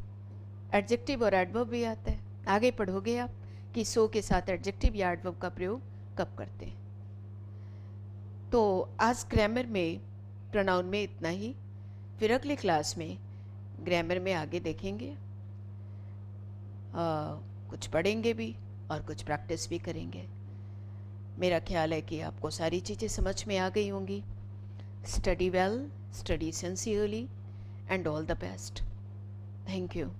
एडजेक्टिव और एडवर्ब भी आता है। आगे पढ़ोगे आप कि सो के साथ एडजेक्टिव या एडवर्ब का प्रयोग कब करते हैं। तो आज ग्रामर में प्रोनाउन में इतना ही। फिर अगली क्लास में ग्रामर में आगे देखेंगे, कुछ पढ़ेंगे भी और कुछ प्रैक्टिस भी करेंगे। मेरा ख्याल है कि आपको सारी चीज़ें समझ में आ गई होंगी। Study well, study sincerely, and all the best. Thank you.